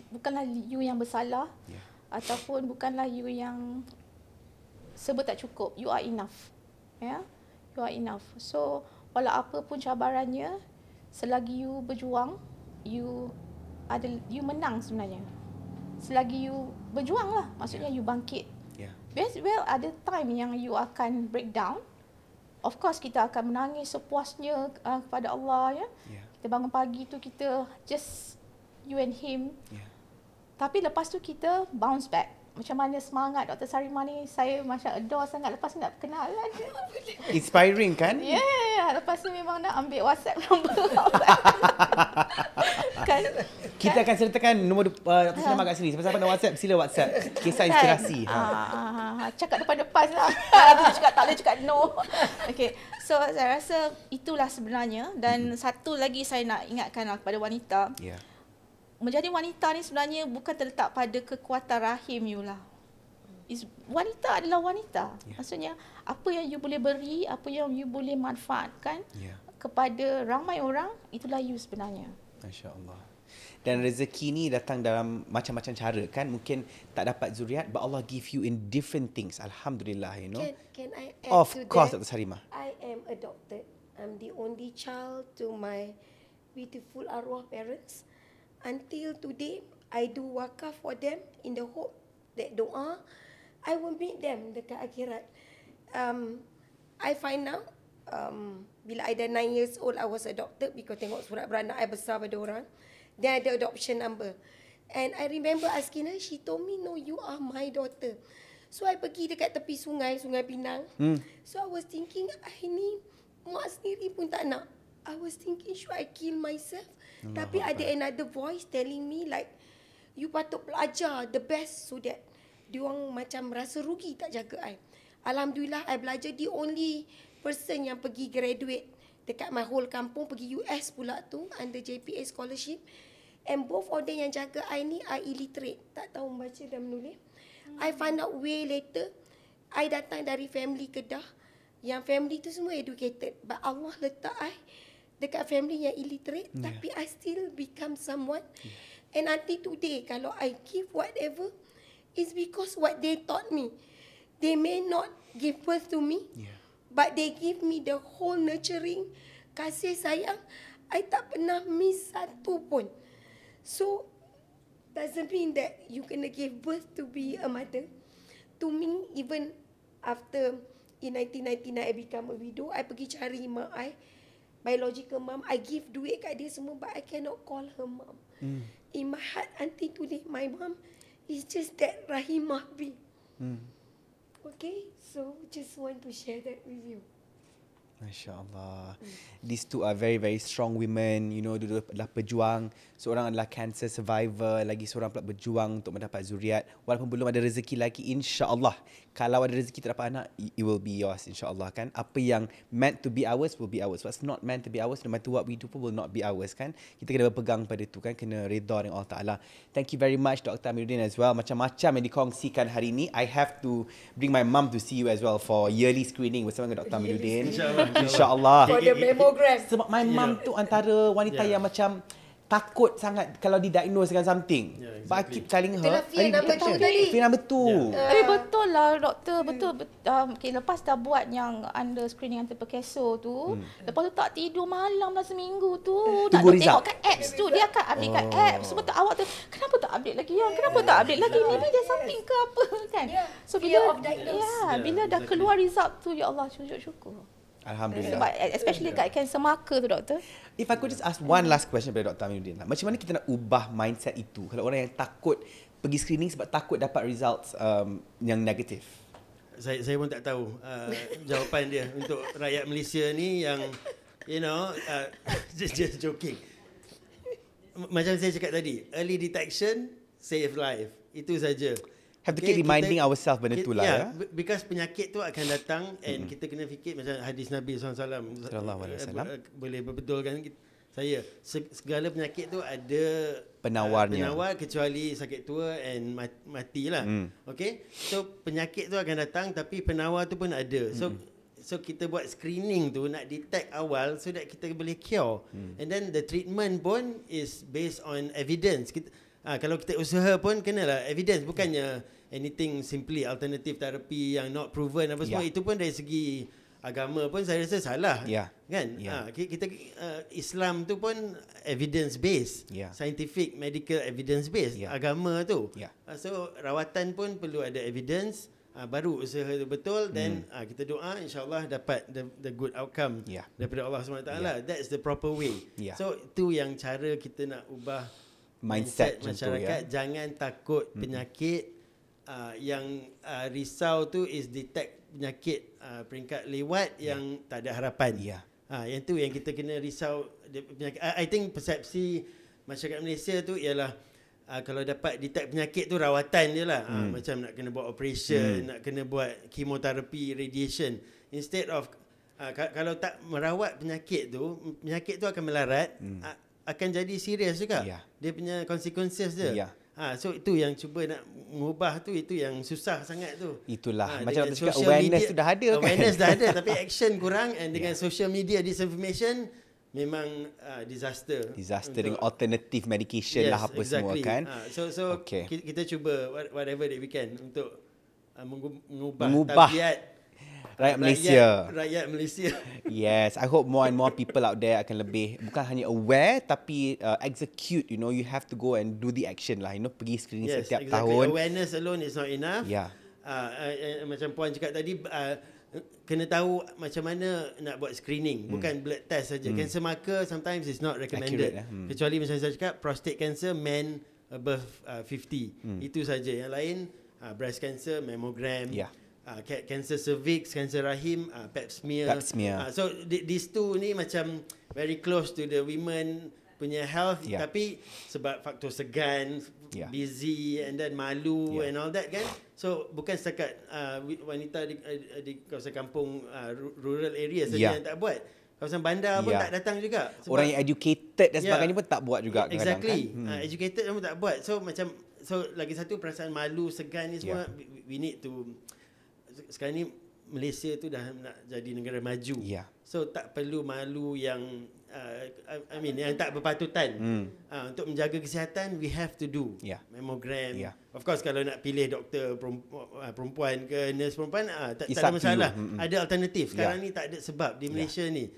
bukanlah you yang bersalah, ataupun bukanlah you yang serba tak cukup. You are enough, you are enough. So walau apa pun cabarannya, selagi you berjuang, you menang sebenarnya. Selagi you berjuang lah, maksudnya you bangkit. Well, ada time yang you akan break down. Of course kita akan menangis sepuasnya kepada Allah, Kita bangun pagi tu kita just you and him. Tapi lepas tu kita bounce back. Macam mana semangat Dr. Sarimah ni, saya macam adore sangat. Lepas ni nak kenalan je. Inspiring kan? Lepas ni memang nak ambil WhatsApp nombor. Kita akan sertakan nombor Dr. Sarimah kat sini. Siapa-siapa nak WhatsApp, sila WhatsApp. Kisah inspirasi. Cakap depan-depan lah. Cakap tak boleh cakap no. Okay. So saya rasa itulah sebenarnya. Dan satu lagi saya nak ingatkan kepada wanita. Menjadi wanita ni sebenarnya bukan terletak pada kekuatan rahim you lah. Wanita adalah wanita. Maksudnya apa yang you boleh beri, apa yang you boleh manfaatkan kepada ramai orang, itulah you sebenarnya. Masya-Allah. Dan rezeki ni datang dalam macam-macam cara kan. Mungkin tak dapat zuriat, but Allah give you in different things. Alhamdulillah, Can I add of to course, that? Dr. Sarimah. I am adopted. I'm the only child to my beautiful arwah parents. Until today, I do wakaf for them in the hope that doa, I will meet them dekat akhirat. I find out, bila I dah 9 years old, I was adopted because tengok surat beranak I besar pada orang. Then ada adoption number. And I remember asking her, she told me, no, you are my daughter. So I pergi dekat tepi sungai Pinang. So I was thinking, I ni mak sendiri pun tak nak. I was thinking, should I kill myself? Tapi ada another voice telling me like, you patut belajar the best so that diorang macam rasa rugi tak jaga I. Alhamdulillah, I belajar. The only person yang pergi graduate dekat my whole kampung, pergi US pula tu under JPA scholarship. And both of them yang jaga I ni are illiterate, tak tahu membaca dan menulis. I find out way later. I datang dari family Kedah, yang family tu semua educated, but Allah letak I dekat family yang illiterate, tapi I still become someone. And until today, kalau I give whatever, it's because what they taught me. They may not give birth to me, but they give me the whole nurturing, kasih sayang. I tak pernah miss satu pun. So, doesn't mean that you kena give birth to be a mother. To me, even after in 1999 I become a widow, I pergi cari mak I, biological mom. I give duit kat dia semua, but I cannot call her mom. In my heart, until today, my mom is just that Rahimah B. Okay, so just want to share that with you. Masya Allah. These two are very, very strong women. You know, dua adalah pejuang. Seorang adalah cancer survivor. Lagi seorang pula berjuang untuk mendapat zuriat. Walaupun belum ada rezeki lagi, insya-Allah. Kalau ada rezeki tak dapat anak, it will be yours, insya-Allah kan. Apa yang meant to be ours will be ours. What's not meant to be ours, no matter what we do pun will not be ours kan. Kita kena berpegang pada tu kan. Kena redha dengan Allah Ta'ala. Thank you very much Dr. Amiruddin as well. Macam-macam yang dikongsikan hari ini. I have to bring my mum to see you as well for yearly screening bersama dengan Dr. Amiruddin. InsyaAllah. For the mammogram. Sebab my mum tu antara wanita yang macam takut sangat kalau didiagnose dengan something. But I keep telling her. Itulah fear number 2 tadi. Fear number 2. Tapi betul lah doktor, betul. Okay, lepas dah buat yang under screening anti-pekeso tu, lepas tu tak tidur malam lah seminggu tu. Tunggu Nak result. tengok kat apps tu, dia akan update kat apps. Semua tak awak tu, kenapa tak update lagi yang? Kenapa tak update lagi? Maybe there's something ke apa kan? So Fear bila of diagnosis. bila dah keluar result tu, ya Allah, syukur. Alhamdulillah. Sebab especially kat kanser marker tu doktor. If I could just ask one last question pada Dr. Amiruddin lah. Macam mana kita nak ubah mindset itu kalau orang yang takut pergi screening sebab takut dapat results yang negatif? Saya pun tak tahu jawapan dia untuk rakyat Malaysia ni yang you know just joking. Macam saya cakap tadi, early detection save life. Itu saja. Have to keep reminding ourselves benda tu lah ya. Because penyakit tu akan datang and kita kena fikir macam hadis Nabi SAW. Sallallahu alaihi wasallam. Boleh berbetulkan saya segala penyakit tu ada penawarnya. Penawar kecuali sakit tua and matilah. Okay? So penyakit tu akan datang tapi penawar tu pun ada. So kita buat screening tu nak detect awal so that kita boleh cure. And then the treatment pun is based on evidence. Kalau kita usaha pun kenalah evidence, bukannya anything simply alternative therapy yang not proven apa semua. Itu pun dari segi agama pun saya rasa salah. Kan? Kita Islam tu pun evidence based, scientific medical evidence based agama tu. So rawatan pun perlu ada evidence, baru usaha tu betul, then kita doa insya-Allah dapat the good outcome daripada Allah SWT. That's the proper way. So itu yang cara kita nak ubah mindset masyarakat. Jangan takut penyakit. Yang risau tu is detect penyakit peringkat lewat yang tak ada harapan. Yang tu yang kita kena risau. I think persepsi masyarakat Malaysia tu ialah kalau dapat detect penyakit tu rawatan je lah. Macam nak kena buat operation, nak kena buat chemotherapy, radiation. Instead of kalau tak merawat penyakit tu akan melarat, akan jadi serius juga. Dia punya consequences dia. So itu yang cuba nak mengubah tu, itu yang susah sangat tu. Itulah macam kita cakap, awareness tu dah ada kan. Awareness dah ada tapi action kurang, and dengan social media disinformation memang disaster dengan alternative medication lah apa exactly. semua kan. So kita cuba whatever that we can untuk mengubah tabiat rakyat Malaysia. Yes, I hope more and more people out there akan lebih bukan hanya aware tapi execute. You know, you have to go and do the action lah. You know, pergi screening setiap tahun. Awareness alone is not enough. Macam Puan cakap tadi, kena tahu macam mana nak buat screening, bukan blood test saja. Cancer marker sometimes is not recommended. Kecuali macam saya cakap, prostate cancer men above 50. Itu saja. Yang lain breast cancer, mammogram. Cancer cervix, cancer rahim, pap smear. So these two ni macam very close to the women punya health, tapi sebab faktor segan, busy and then malu and all that kan. So bukan setakat wanita di kawasan kampung rural area saja yang tak buat. kawasan bandar pun Ya. tak datang juga. Orang yang educated dan Ya. sebagainya pun tak buat juga Exactly. kadang-kadang kan. Educated pun tak buat. So macam lagi satu perasaan malu, segan ni semua we need to. Sekarang ni Malaysia tu dah nak jadi negara maju. Ya. So tak perlu malu yang yang tak berpatutan. Untuk menjaga kesihatan we have to do mammogram. Of course kalau nak pilih doktor perempuan ke nurse perempuan tak ada masalah. Ada alternatif. Sekarang ni tak ada sebab di Malaysia ni.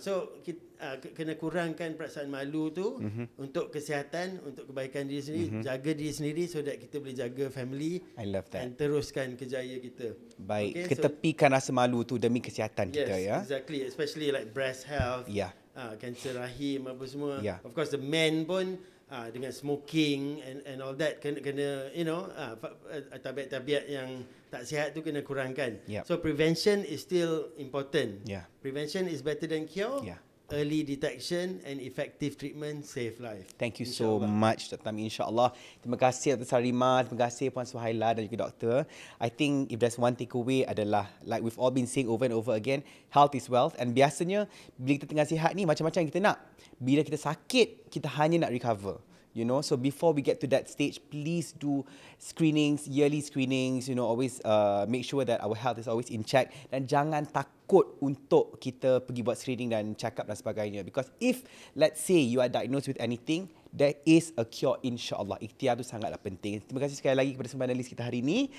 So kita kena kurangkan perasaan malu tu untuk kesihatan, untuk kebaikan diri sendiri, jaga diri sendiri so that kita boleh jaga family. I love that. Dan teruskan kerjaya kita. Baik, Okay, ketepikan rasa malu tu demi kesihatan kita ya. Exactly, especially like breast health. Kanser rahim apa semua. Of course the men pun dengan smoking and all that kena tabiat-tabiat yang tak sihat tu kena kurangkan. So prevention is still important. Prevention is better than cure. Early detection and effective treatment save life. Thank you so much Dr. Tami, insyaAllah. Terima kasih Dr. Sarimah, terima kasih Puan Suhaila dan juga doktor. I think if there's one takeaway adalah like we've all been saying over and over again, health is wealth, and biasanya bila kita tengah sihat ni macam-macam yang kita nak. Bila kita sakit, kita hanya nak recover. You know, so before we get to that stage, please do screenings, yearly screenings, you know, always make sure that our health is always in check, dan jangan takut untuk kita pergi buat screening dan check up dan sebagainya, because if let's say you are diagnosed with anything, there is a cure, insyaAllah. Ikhtiar tu sangatlah penting. Terima kasih sekali lagi kepada semua analis kita hari ini.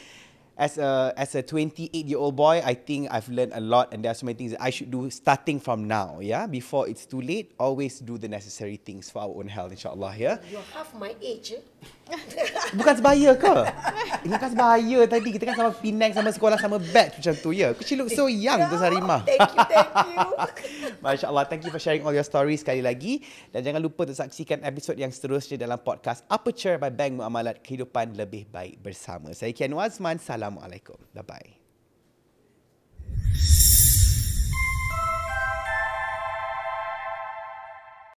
As a 28-year-old boy, I think I've learned a lot, and there are so many things that I should do starting from now. Before it's too late, always do the necessary things for our own health, insyaAllah. You're half my age. Bukan sebaya ke? Ingatkan sebaya tadi. Kita kan sama Penang, sama sekolah, sama batch macam tu ya. She look so young, tu Sarimah. Thank you. Masya Allah, thank you for sharing all your stories sekali lagi. Dan jangan lupa untuk saksikan episod yang seterusnya dalam podcast Aperture by Bank Muamalat, kehidupan lebih baik bersama. Saya Kian Wazman, Assalamualaikum. Bye-bye.